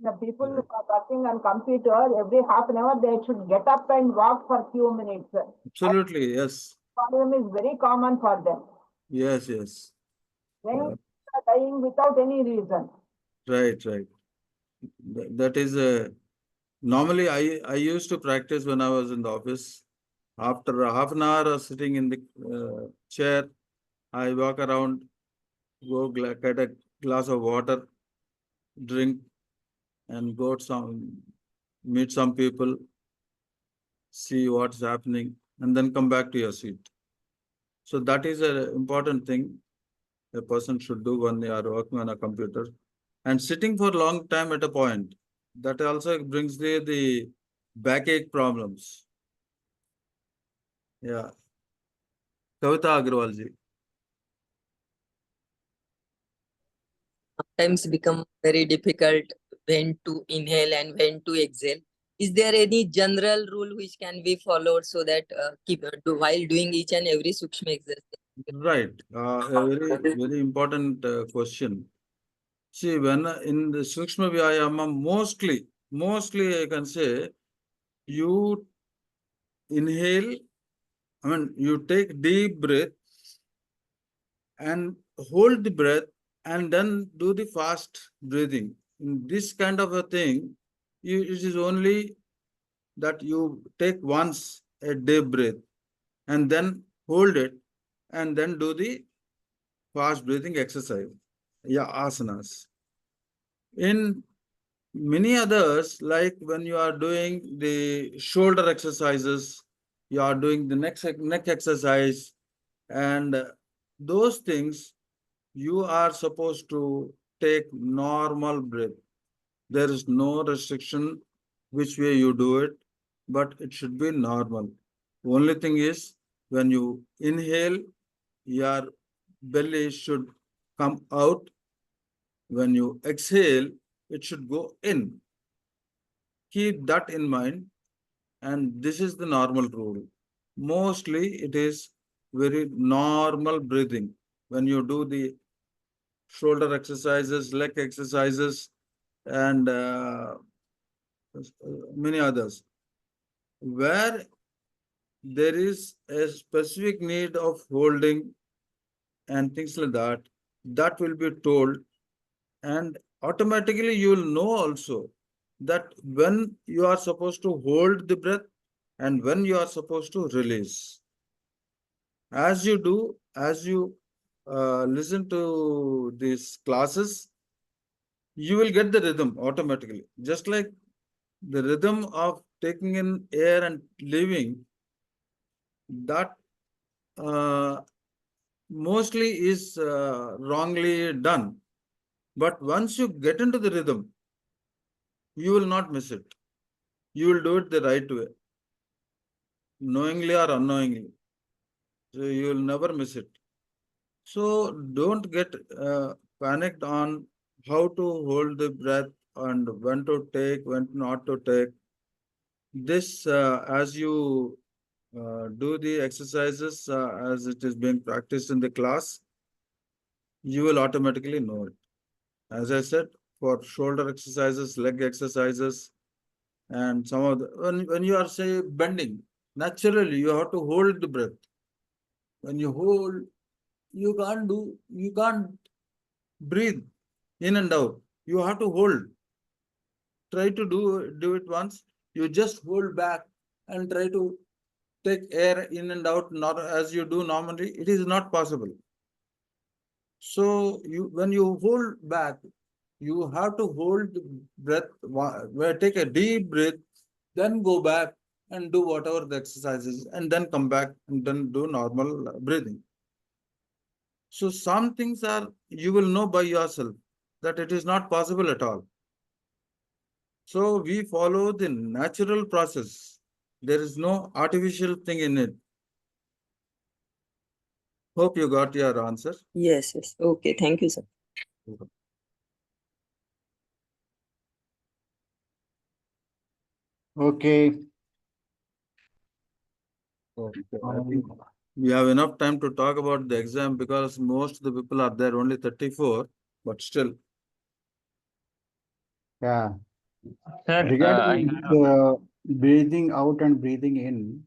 The people who are working on computer, every half an hour, they should get up and walk for few minutes. Absolutely, yes. Problem is very common for them. Yes, yes. Many are dying without any reason. Right, right. That is normally I used to practice when I was in the office. After a half an hour of sitting in the chair, I walk around, get a glass of water, drink, and meet some people, see what's happening, and then come back to your seat. So that is an important thing a person should do when they are working on a computer. And sitting for a long time at a point, that also brings the backache problems. Yeah. Kavita Agrawal ji. Sometimes become very difficult when to inhale and when to exhale. Is there any general rule which can be followed so that while doing each and every sukshma exercise? Right. A very important question. See, when in the Sukshma Vyayama, mostly I can say, you inhale, you take deep breath and hold the breath and then do the fast breathing. In this kind of a thing, it is only that you take once a deep breath and then hold it and then do the fast breathing exercise. Yeah, asanas. In many others, like when you are doing the shoulder exercises, you are doing the neck exercise, and those things, you are supposed to take normal breath. There is no restriction which way you do it, but it should be normal. Only thing is, when you inhale, your belly should come out. When you exhale, it should go in. Keep that in mind, and this is the normal rule. Mostly it is very normal breathing. When you do the shoulder exercises, leg exercises, and many others, where there is a specific need of holding and things like that, that will be told, and automatically you will know also that when you are supposed to hold the breath and when you are supposed to release. As you listen to these classes, you will get the rhythm automatically. Just like the rhythm of taking in air and leaving, that mostly is wrongly done. But once you get into the rhythm, you will not miss it. You will do it the right way, knowingly or unknowingly. So you will never miss it. So don't get panicked on how to hold the breath and when to take, when not to take. This, as you do the exercises as it is being practiced in the class, you will automatically know it. As I said, for shoulder exercises, leg exercises, and some of the, when you are say bending, naturally you have to hold the breath. When you hold, you can't breathe in and out. You have to hold. Try to do it once. You just hold back and try to take air in and out, not as you do normally. It is not possible. So when you hold back, you have to hold the breath, take a deep breath, then go back and do whatever the exercises, and then come back and then do normal breathing. So some things you will know by yourself that it is not possible at all. So we follow the natural process. There is no artificial thing in it. Hope you got your answer. Yes, yes. Okay, thank you, sir. Okay. I think we have enough time to talk about the exam because most of the people are there, only 34, but still. Yeah. Sir, Regarding the breathing out and breathing in,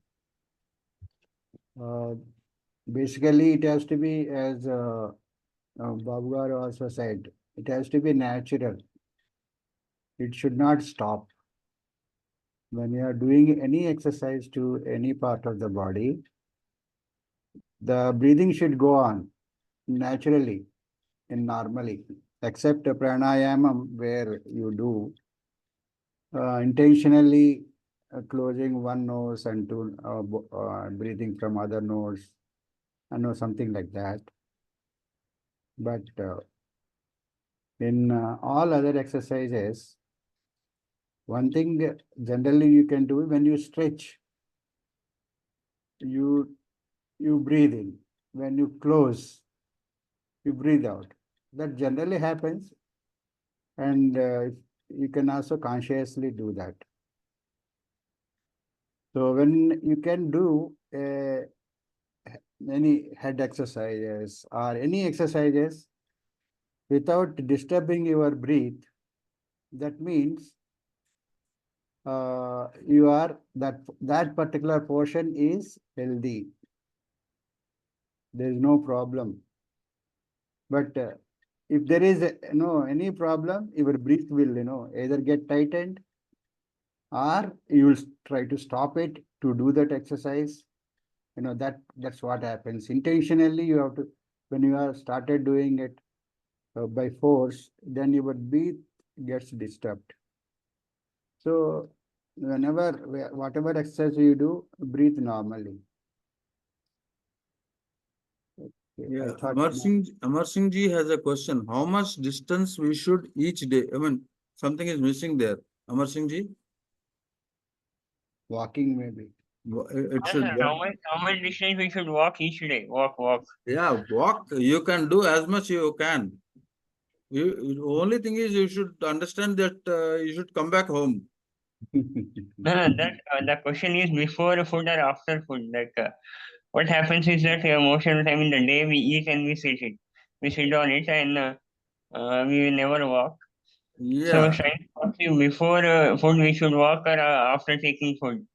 basically it has to be, as Babu Garu also said, it has to be natural. It should not stop. When you are doing any exercise to any part of the body, the breathing should go on naturally and normally, except a pranayama where you do intentionally closing one nose and breathing from other nose, something like that. But in all other exercises, one thing that generally you can do when you stretch, you breathe in. When you close, you breathe out. That generally happens, and you can also consciously do that. So when you can do any head exercises or any exercises without disturbing your breath, that means you are that particular portion is healthy. There is no problem. But if there is any problem, your breath will either get tightened or you will try to stop it to do that exercise. That's what happens. Intentionally, you have to, when you are started doing it by force, then your breath gets disturbed. So whatever exercise you do, breathe normally. Yeah, Amar Singh ji has a question. How much distance we should each day? I mean, something is missing there. Amar Singh ji? Walking maybe. It should. how much distance we should walk each day? Walk. Yeah, walk. You can do as much you can. The only thing is you should understand that you should come back home. No, that the question is before food or after food. Like what happens is that most of the time in the day we eat and we sit it. We sit on it and we will never walk. So Yeah. trying to ask you before food we should walk or after taking food.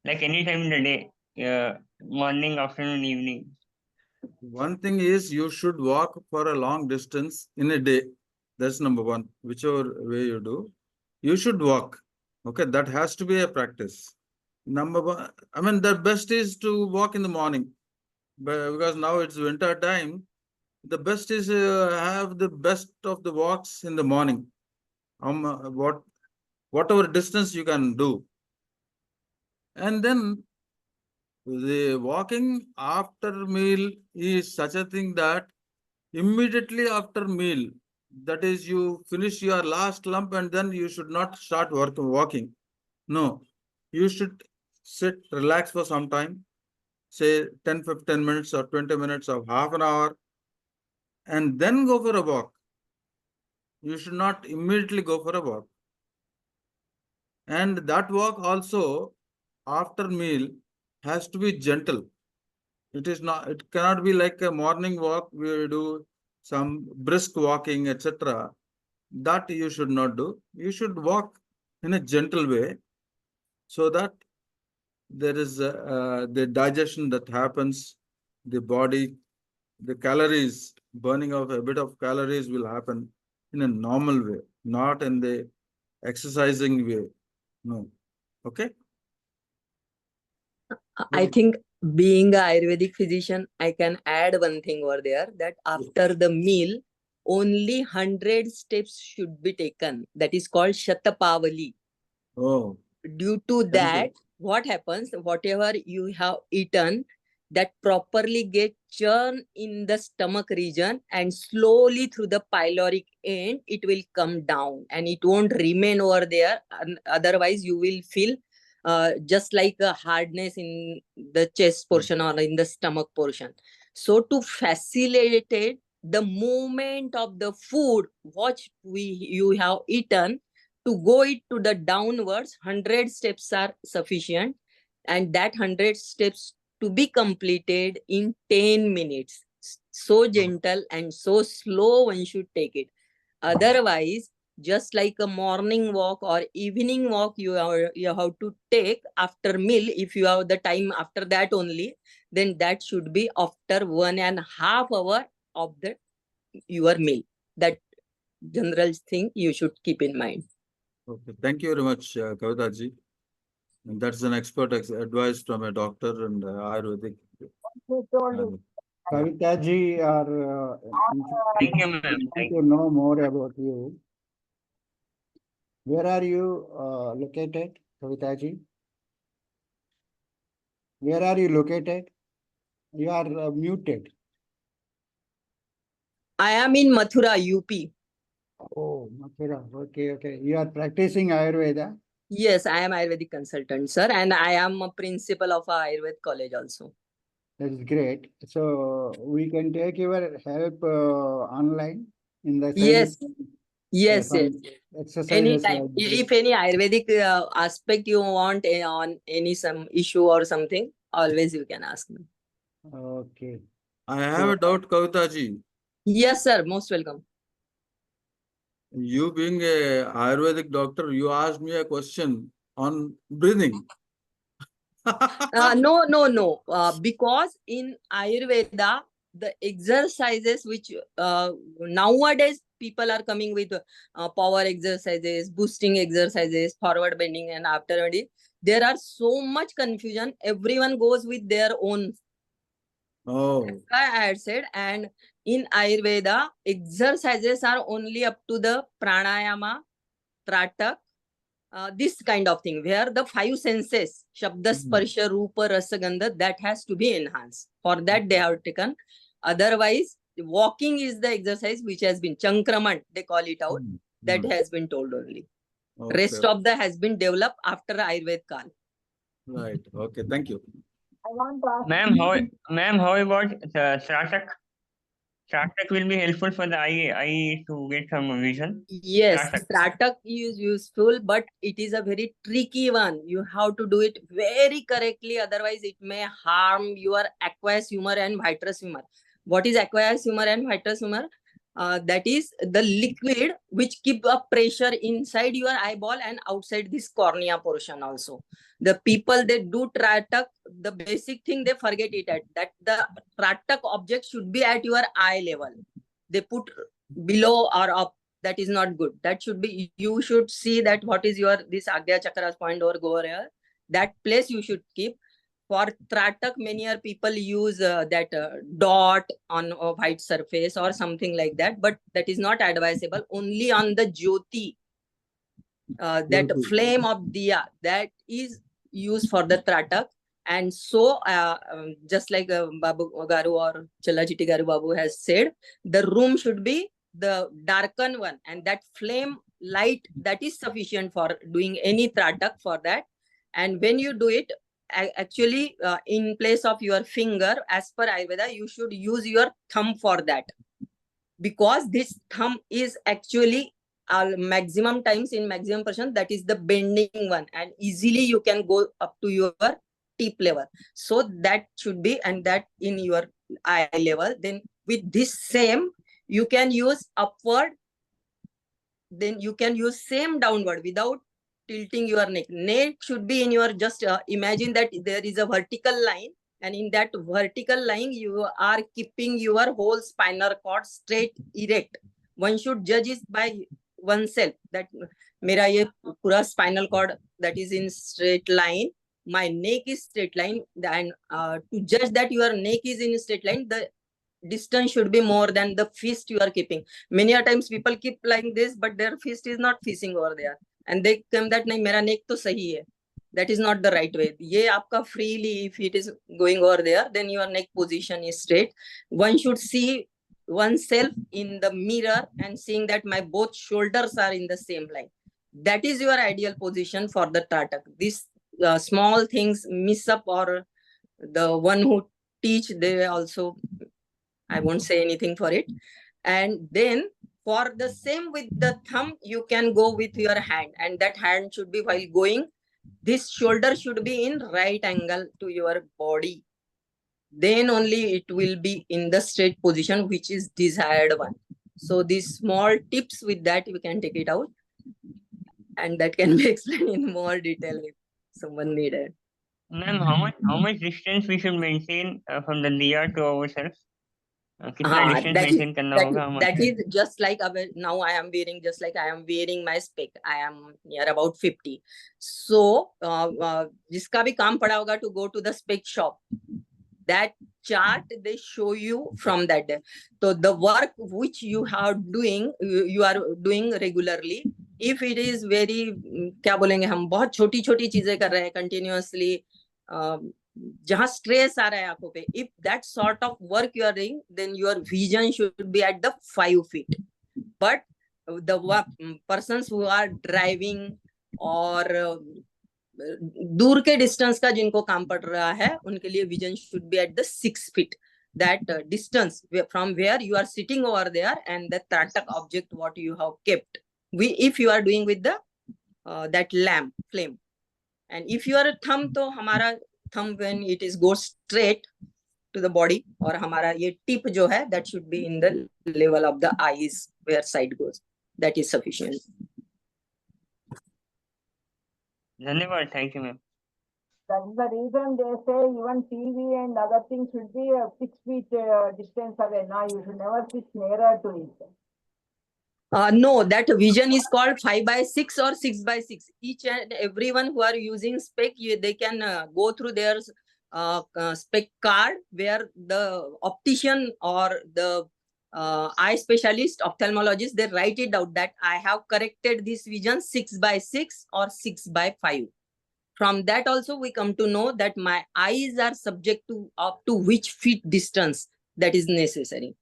Like any time in the day, morning, afternoon, evening. One thing is you should walk for a long distance in a day. That's number one. Whichever way you do, you should walk. Okay, that has to be a practice. Number one, I mean, the best is to walk in the morning, because now it's winter time. The best is have the best of the walks in the morning. Whatever distance you can do, and then the walking after meal is such a thing that immediately after meal, that is, you finish your last lump and then you should not start walking. No, you should sit, relax for some time, say 10, 15 minutes or 20 minutes or half an hour, and then go for a walk. You should not immediately go for a walk. And that walk also after meal has to be gentle. It cannot be like a morning walk. We do some brisk walking, etc. That you should not do. You should walk in a gentle way so that there is the digestion that happens the body, the calories, burning of a bit of calories will happen in a normal way, not in the exercising way. No. Okay? I think being a Ayurvedic physician, I can add one thing over there, that after the meal, only 100 steps should be taken. That is called Shatapavali. Oh, Due to thank that, you. what happens, whatever you have eaten, that properly get churned in the stomach region, and slowly through the pyloric end, it will come down and it won't remain over there. And otherwise, you will feel just like a hardness in the chest portion or in the stomach portion. So to facilitate the movement of the food what you have eaten, to go it to the downwards, 100 steps are sufficient, and that 100 steps to be completed in 10 minutes. So gentle and so slow one should take it. Otherwise, just like a morning walk or evening walk, you have to take after meal. If you have the time after that only, then that should be after 1.5 hours of the your meal. That general thing you should keep in mind. Okay, thank you very much, Kavita ji. And that's an expert advice from a doctor and Ayurvedic. He told you. Kavita ji are Thank you, ma'am. want Thank to know more about you. Where are you located, Kavita ji? Where are you located? You are muted. I am in Mathura, UP. Oh, Mathura. Okay, okay. You are practicing Ayurveda. Yes, I am Ayurvedic consultant, sir, and I am a principal of a Ayurveda college also. That is great. So we can take your help online in the Yes, sense yes, some yes. exercises Anytime. like this. If any Ayurvedic aspect you want on any some issue or something, always you can ask me. Okay. I have a doubt, Kavita ji. Yes, sir. Most welcome. You being a Ayurvedic doctor, you asked me a question on breathing. No. Because in Ayurveda, the exercises which nowadays people are coming with power exercises, boosting exercises, forward bending, and after bending, there are so much confusion. Everyone goes with their own. Oh, That's why I had said, and in Ayurveda, exercises are only up to the pranayama, tratak, this kind of thing, where the 5 senses, Shabda, Sparsha, Rupa, Rasa, Gandha, that has to be enhanced. For that they have taken. Otherwise, walking is the exercise which has been Chankraman, they call it out. That has been told only. okay. Rest of the has been developed after Ayurveda Kal. Right. Okay. Thank you. I want to ask. Ma'am, how about Stratak? Stratak will be helpful for the eye to get some vision. Yes, Stratak. Stratak is useful, but it is a very tricky one. You have to do it very correctly, otherwise it may harm your aqueous humor and vitreous humor. What is aqueous humor and vitreous humor? That is the liquid which keep a pressure inside your eyeball and outside this cornea portion also. The people they do Stratak, the basic thing they forget it at that the Stratak object should be at your eye level. They put below or up. That is not good. That should be, you should see that what is your this Agya Chakras point or go here. That place you should keep. For Tratak, many are people use that dot on a white surface or something like that, but that is not advisable. Only on the Jyoti, that flame of Diya, that is used for the Tratak. And so, just like Babu Garu or Chalachiti Garu Babu has said, the room should be the darkened one, and that flame light, that is sufficient for doing any Tratak for that. And when you do it, actually, in place of your finger, as per Ayurveda, you should use your thumb for that. Because this thumb is actually maximum times in maximum percent, that is the bending one, and easily you can go up to your tip level. So that should be, and that in your eye level. Then with this same, you can use upward, then you can use same downward without tilting your neck. Neck should be in your, just imagine that there is a vertical line, And in that vertical line, you are keeping your whole spinal cord straight, erect. One should judge it by oneself that mera ye pura spinal cord that is in straight line, my neck is straight line, and to judge that your neck is in straight line, the distance should be more than the fist you are keeping. Many a times people keep like this, but their fist is not facing over there, and they come that nahi mera neck to sahi hai. That is not the right way. Ye aapka freely, if it is going over there, then your neck position is straight. One should see oneself in the mirror and seeing that my both shoulders are in the same line. That is your ideal position for the Tatak. These small things miss up, or the one who teach, they also, I won't say anything for it. And then for the same with the thumb, you can go with your hand, and that hand should be, while going, this shoulder should be in right angle to your body. Then only it will be in the straight position, which is desired one. So these small tips, with that we can take it out, and that can be explained in more detail if someone needed. Ma'am, how much distance we should maintain from the diya to ourselves? कितना distance maintain करना होगा हमारे? That is just like now I am wearing, just like I am wearing my spec. I am near about 50. So जिसका भी काम पड़ा होगा to go to the spec shop, that chart they show you from that day. So the work which you are doing regularly, if it is very क्या बोलेंगे हम, बहुत छोटी छोटी चीजें कर रहे हैं continuously, जहाँ stress आ रहा है आंखों पे, if that sort of work you are doing, then your vision should be at the 5 feet. But the persons who are driving or दूर के डिस्टेंस का जिनको काम पड़ रहा है, उनके लिए vision should be at the 6 feet. That distance from where you are sitting over there and the Tatak object what you have kept. If you are doing with the that lamp flame, and if you are thumb, तो हमारा thumb when it is goes straight to the body, और हमारा ये tip जो है, that should be in the level of the eyes where sight goes. That is sufficient. धन्यवाद, thank you, ma'am. That's the reason they say even TV and other things should be a 6 feet distance away. Now you should never sit nearer to it. No, that vision is called 5x6 or 6x6. Each and everyone who are using spec, they can go through their spec card, where the optician or the eye specialist, ophthalmologist, they write it out that I have corrected this vision 6x6 or 6x5. From that also we come to know that my eyes are subject to up to which feet distance that is necessary.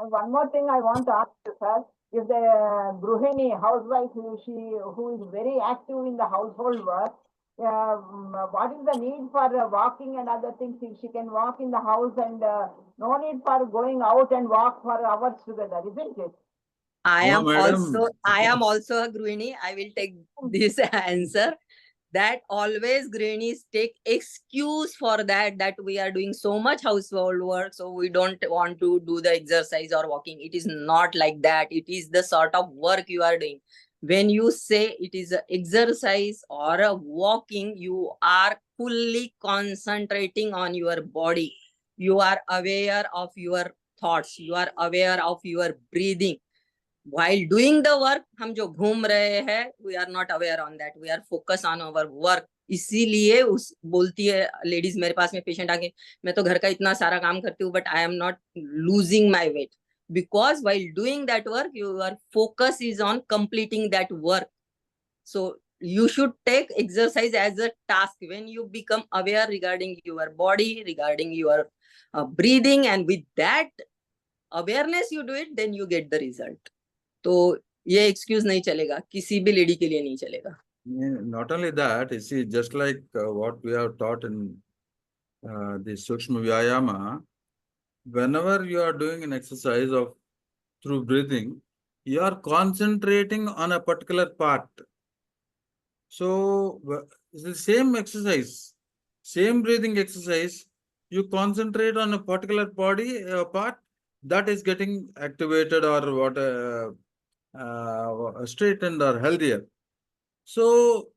And one more thing I want to ask you, sir. If the Gruhini housewife, who is very active in the household work, what is the need for walking and other things? If she can walk in the house and no need for going out and walk for hours together, isn't it? I am madam. also a Gruhini. I will take this answer. That always grannies take excuse for that we are doing so much household work, so we don't want to do the exercise or walking. It is not like that. It is the sort of work you are doing. When you say it is an exercise or a walking, you are fully concentrating on your body. You are aware of your thoughts. You are aware of your breathing. While doing the work, हम जो घूम रहे हैं, we are not aware on that. We are focused on our work. इसीलिए उस बोलती है ladies, मेरे पास में पेशेंट आके, मैं तो घर का इतना सारा काम करती हूँ, but I am not losing my weight, because while doing that work, your focus is on completing that work. So you should take exercise as a task. When you become aware regarding your body, regarding your breathing, and with that awareness you do it, then you get the result. तो ये excuse नहीं चलेगा, किसी भी lady के लिए नहीं चलेगा. Not only that, you see, just like what we have taught in the Sukshma Vyayama, whenever you are doing an exercise of through breathing, you are concentrating on a particular part. So it's the same exercise, same breathing exercise, you concentrate on a particular body part that is getting activated or what straightened or healthier. So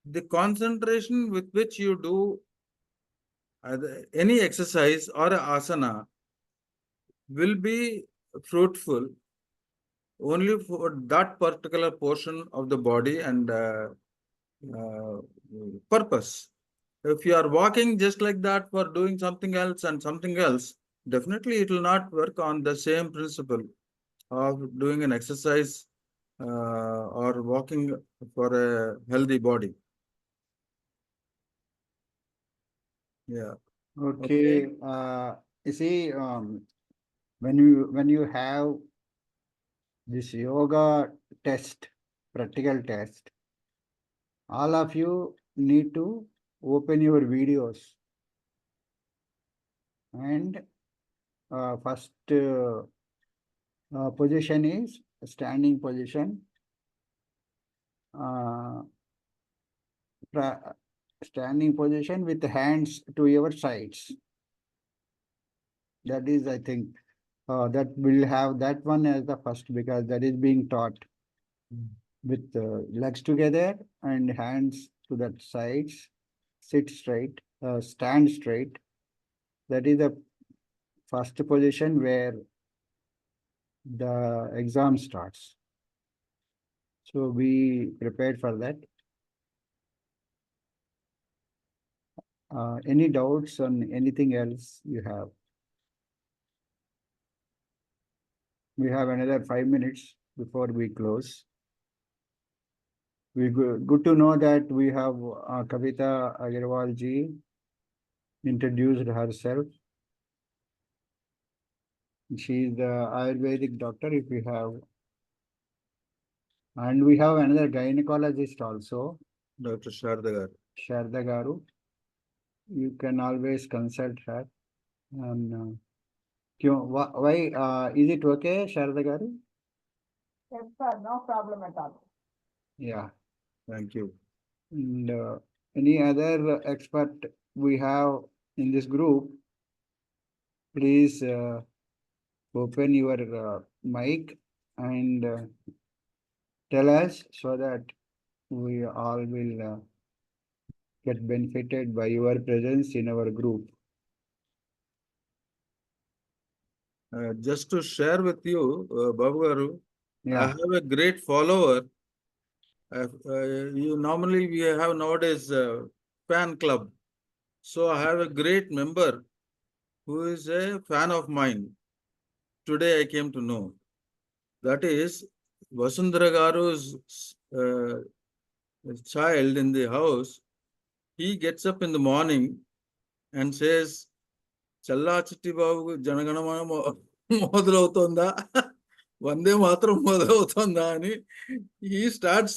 the concentration with which you do any exercise or a asana will be fruitful only for that particular portion of the body and uh, purpose. If you are walking just like that for doing something else and something else, definitely it will not work on the same principle of doing an exercise or walking for a healthy body. Yeah. Okay, you see, when you have this yoga test, practical test, all of you need to open your videos and first position is standing position. Standing position with hands to your sides. That is, I think, that will have that one as the first because that is being taught with legs together and hands to the sides. Sit straight, stand straight. That is the first position where the exam starts. So be prepared for that. Any doubts on anything else you have? We have another 5 minutes before we close. Good to know that we have Kavita Agarwal ji introduced herself. She is the Ayurvedic doctor if we have. And we have another gynecologist also, Dr. Sharda. Sharda Garu. You can always consult her. And why is it okay, Sharda Garu? Yes, sir, no problem at all. Yeah. Thank you. And any other expert we have in this group, please open your mic and tell us so that we all will get benefited by your presence in our group. Just to share with you, Babu Garu, I Yeah. have a great follower. Normally we have nowadays fan club. So I have a great member who is a fan of mine. Today I came to know. That is Vasundhara Garu's child in the house. He gets up in the morning and says, Challa Chitti Babu Janaganamana మొదలవుతోందా వందే మాత్రం మొదలవుతోందా అని he starts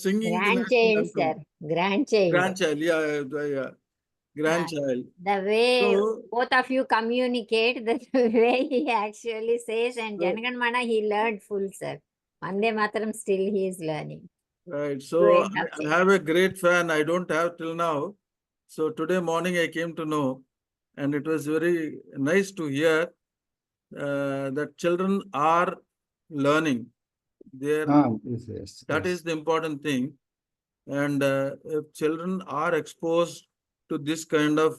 singing the national Grandchild, anthem. sir. Grandchild. Grandchild, yeah. Grandchild. The way So, both of you communicate, the way he actually says, and So- Janagan Mana he learned full, sir. Vande Mataram still he is learning. right. To So end of I change. have a great fan. I don't have till now. So today morning I came to know, and it was very nice to hear that children are learning. Yes. That is the important thing. And if children are exposed to this kind of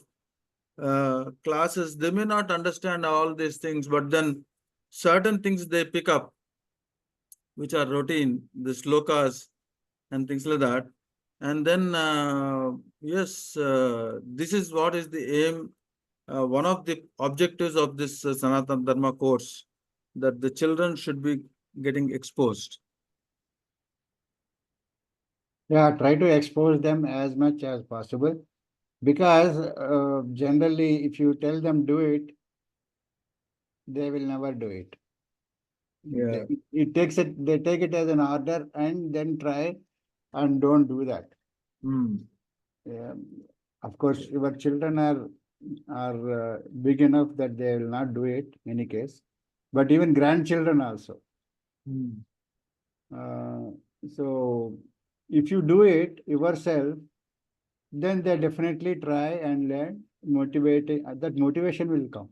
classes, they may not understand all these things, but then certain things they pick up, which are routine, the slokas and things like that. And then, yes, this is what is the aim, one of the objectives of this Sanatana Dharma course, that the children should be getting exposed. Yeah, try to expose them as much as possible because generally if you tell them do it, they will never do it. Yeah. They take it as an order and then try and don't do that. Of course, your children are big enough that they will not do it in any case, but even grandchildren also. So if you do it yourself, then they definitely try and learn. That motivation will come.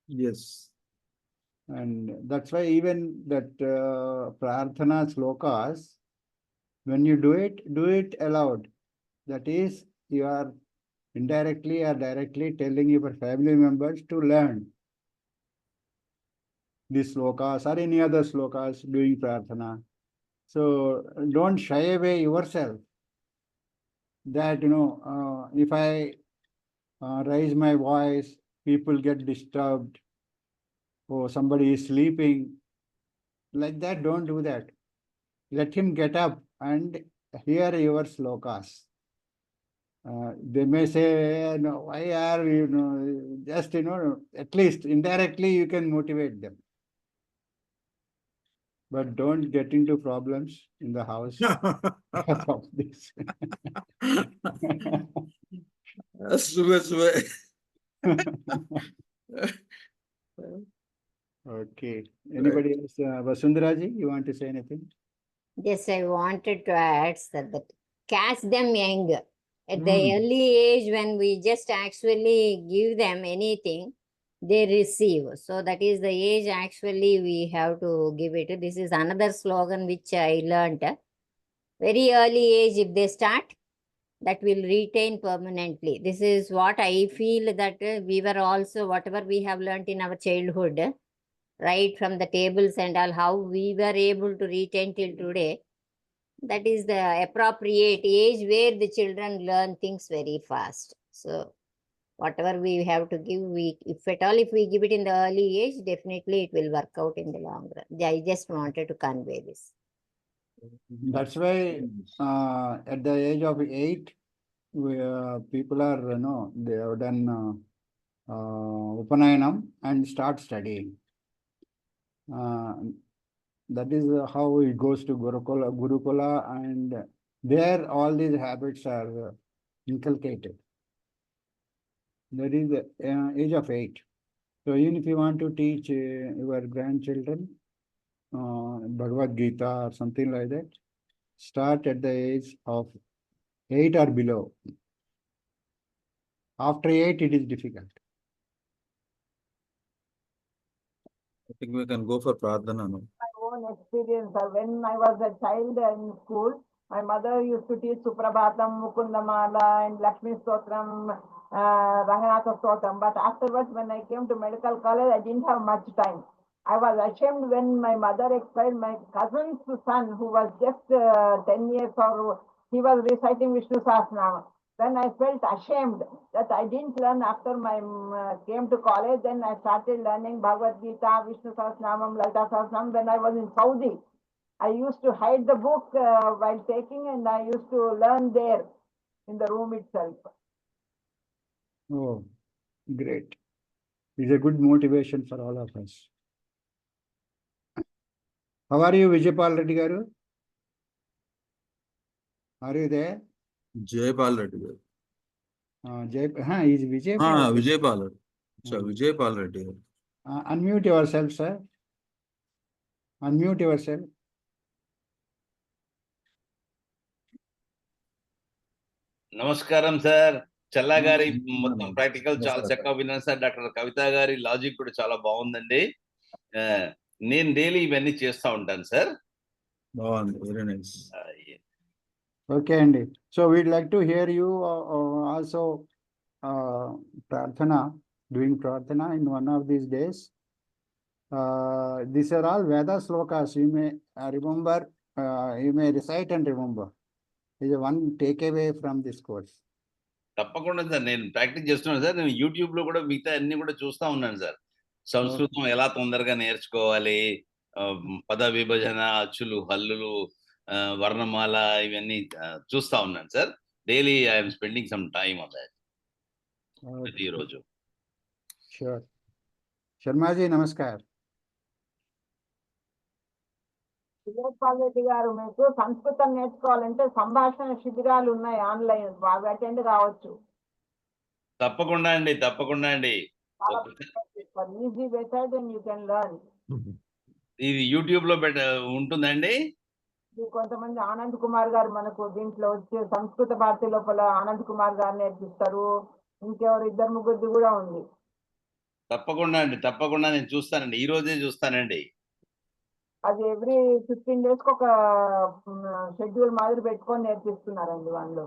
Yes. And that's why even that prarthana slokas, when you do it aloud. That is, you are indirectly or directly telling your family members to learn these slokas or any other slokas doing prarthana. So don't shy away yourself that, if I raise my voice, people get disturbed, or somebody is sleeping. Like that, don't do that. Let him get up and hear your slokas. They may say, no, why are you, just, at least indirectly you can motivate them. But don't get into problems in the house because of this. Okay. Anybody else? Vasundharaji, you want to say anything? Yes, I wanted to add that catch them young. At the Hmm. early age, when we just actually give them anything, they receive. So that is the age actually we have to give it. This is another slogan which I learned. Very early age, if they start, that will retain permanently. This is what I feel that we were also, whatever we have learned in our childhood, right from the tables and all, how we were able to retain till today. That is the appropriate age where the children learn things very fast. So whatever we have to give, if at all, if we give it in the early age, definitely it will work out in the long run. I just wanted to convey this. That's why at the age of 8, people are, they have done Upanayanam and start studying. That is how it goes to Gurukula, and there all these habits are inculcated. That is the age of 8. So even if you want to teach your grandchildren Bhagavad Gita or something like that, start at the age of 8 or below. After 8, it is difficult. I think we can go for Pradhana now. My own experience, when I was a child in school, my mother used to teach Suprabhatam, Mukundamala, and Lakshmi Stotram, Ranganatha Stotram. But afterwards, when I came to medical college, I didn't have much time. I was ashamed when my mother expired. My cousin's son, who was just 10 years old, he was reciting Vishnu Sahasranama. Then I felt ashamed that I didn't learn after my came to college. Then I started learning Bhagavad Gita, Vishnu Sahasranam, Lalita Sahasranam. When I was in Saudi, I used to hide the book while taking, and I used to learn there in the room itself. Oh, great. It's a good motivation for all of us. How are you, Vijaypal Reddy garu? Are you there? Jaypal Reddy. Is Vijaypal? Vijaypal Reddy. Vijaypal Reddy. Unmute yourself, sir. Unmute yourself. నమస్కారం sir చల్లా గారి మొత్తం practical చాలా చక్కగా విన్నాను sir. Doctor కవిత గారి logic కూడా చాలా బాగుందండి. నేను డైలీ ఇవన్నీ చేస్తా ఉంటాను సార్. బాగుంది, very nice. Okay, Andy. So we'd like to hear you also prarthana, doing prarthana in one of these days. These are all Veda slokas. You may remember, you may recite and remember. Is one takeaway from this course. తప్పకుండా sir, నేను practice చేస్తున్నాను sir. నేను YouTube లో కూడా మిగతా అన్ని కూడా చూస్తా ఉన్నాను సార్. సంస్కృతం ఎలా తొందరగా నేర్చుకోవాలి, పద విభజన, అచ్చులు, హల్లులు, వర్ణమాల, ఇవన్నీ చూస్తా ఉన్నాను sir. Daily I'm spending some time on that ప్రతిరోజు. Sure. Sharmaji, namaskar. Vijaypal Reddy గారు, మీకు సంస్కృతం నేర్చుకోవాలంటే సంభాషణ శిబిరాలు ఉన్నాయి ఆన్లైన్, బాగా అటెండ్ కావచ్చు. తప్పకుండా అండి, తప్పకుండా అండి. Easy method and you can learn. ఇది యూట్యూబ్ లో ఉంటుందండి. కొంతమంది ఆనంద్ కుమార్ గారు మనకు దీంట్లో వచ్చే సంస్కృత భారతి లోపల ఆనంద్ కుమార్ గారు నేర్పిస్తారు. ఇంకెవరు 2-3 కూడా ఉంది. తప్పకుండా అండి, తప్పకుండా నేను చూస్తానండి. ఈ రోజే చూస్తానండి. అది ఎవ్రీ 15 days ఒక షెడ్యూల్ మాదిరి పెట్టుకొని నేర్పిస్తున్నారండి వాళ్ళు.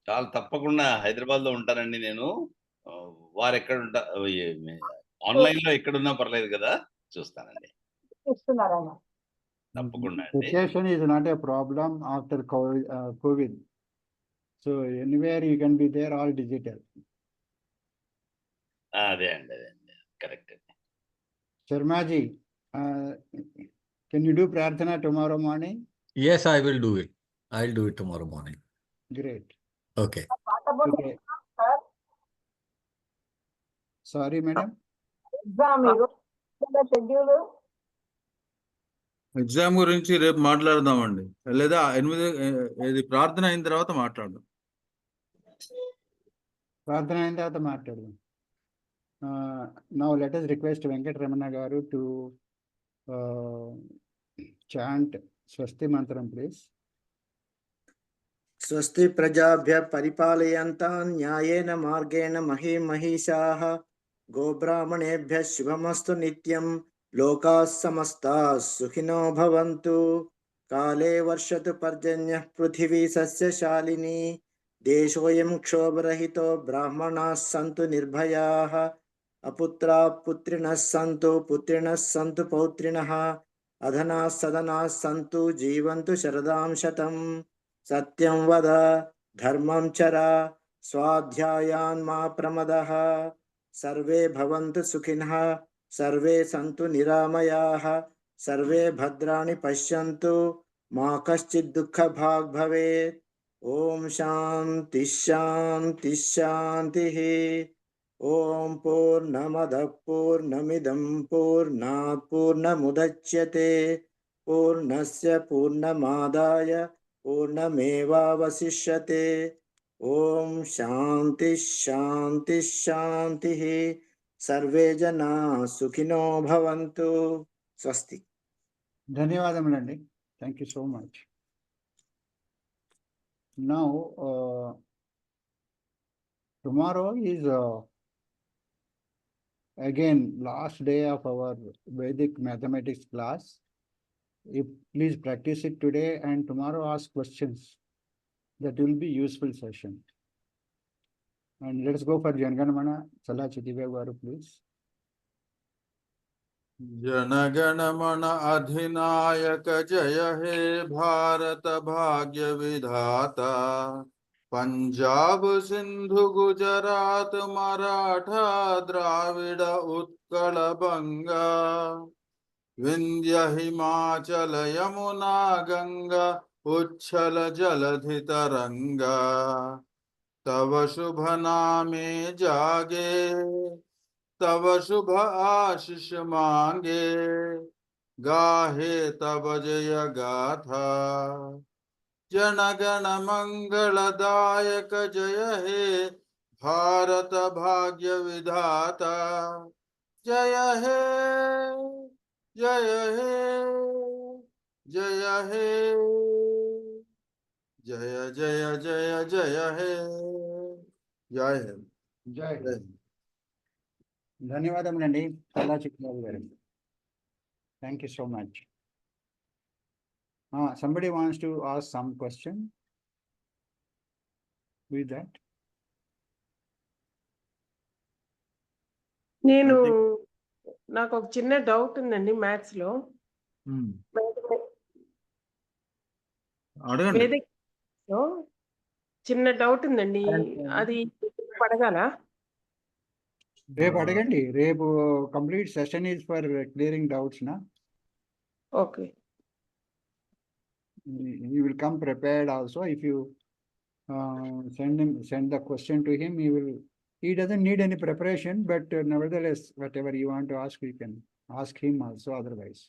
చాలా తప్పకుండా హైదరాబాద్ లో ఉంటానండి నేను. వారు ఎక్కడ ఉంటా ఆన్లైన్ లో ఎక్కడున్నా పర్లేదు కదా, చూస్తానండి ఇస్తున్నారు ఆయన. తప్పకుండా అండి. Vacation is not a problem after COVID. So anywhere you can be there, all digital. అదే అండి కరెక్ట్ అండి. Sharmaji, can you do Prarthana tomorrow morning? Yes, I will do it. I'll do it tomorrow morning. Great. Okay. What about Okay. exam, sir? Sorry, madam. Exam, schedule. Exam గురించి రేపు మాట్లాడదామండి, లేదా 8 ప్రార్థన అయిన తర్వాత మాట్లాడదాం. Prarthana అయిన తర్వాత మాట్లాడదాం. Now let us request Venkat Ramana garu to chant Swasti Mantram, please. स्वस्ति प्रजाभ्य परिपालयन्तां न्यायेन मार्गेण महीमहीषाः गोब्राह्मणेभ्यः शुभमस्तु नित्यं लोकाः समस्ताः सुखिनो भवन्तु काले वर्षतु पर्जन्यः पृथिवी सस्यशालिनी देशोऽयं क्षोभरहितो ब्राह्मणाः सन्तु निर्भयाः अपुत्राः पुत्रिणः सन्तु पुत्रिणः सन्तु पौत्रिणः अधनाः सदनाः सन्तु जीवन्तु शरदां शतम् सत्यं वद धर्मं चर स्वाध्यायान् मा प्रमदः सर्वे भवन्तु सुखिनः सर्वे सन्तु निरामयाः सर्वे भद्राणि पश्यन्तु मा कश्चित् दुःखभाग् भवेत् ॐ शान्ति शान्ति शान्तिः ॐ पूर्णमदः पूर्णमिदं पूर्णात् पूर्णमुदच्यते पूर्णस्य पूर्णमादाय पूर्णमेवावशिष्यते ॐ शान्ति शान्ति शान्तिः सर्वे जनाः सुखिनो भवन्तु स्वस्ति. ధన్యవాదములండి. Thank you so much. Now, tomorrow is again last day of our Vedic mathematics class. Please practice it today and tomorrow ask questions. That will be useful session. And let's go for Janganamana. Sri CC Babu, please. Jana Gana Mana अधिनायक जय हे भारत भाग्य विधाता पंजाब सिंधु गुजरात मराठा द्राविड उत्कल बंगा विंध्य हिमाचल यमुना गंगा उच्छल जलधि तरंगा तव शुभ नामे जागे तब शुभ आशीष मांगे गाहे तब जय गाथा जनगण मंगलदायक जय हे भारत भाग्य विधाता जय हे जय हे जय हे जय जय जय जय हे जय हे Jai. ధన్యవాదములండి. Sri CC Babu garu. Thank you so much. Somebody wants to ask some question with that. నాకు ఒక చిన్న డౌట్ ఉందండి మ్యాథ్స్ లో. అడగండి. వేదిక్ లో చిన్న డౌట్ ఉందండి, అది అడగాల? రేపు అడగండి. రేపు complete session is for clearing doubts నా. Okay. He will come prepared also. If you send the question to him, he doesn't need any preparation, but nevertheless, whatever you want to ask, you can ask him also otherwise.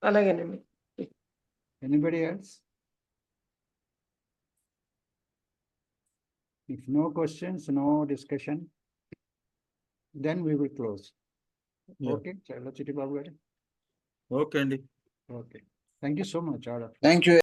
అలాగేనండి. Anybody else? If no questions, no discussion, then we will close. Yeah. Okay, Sri CC Babu garu. Okay అండి. Okay. Thank you so much, all of you. Thank you.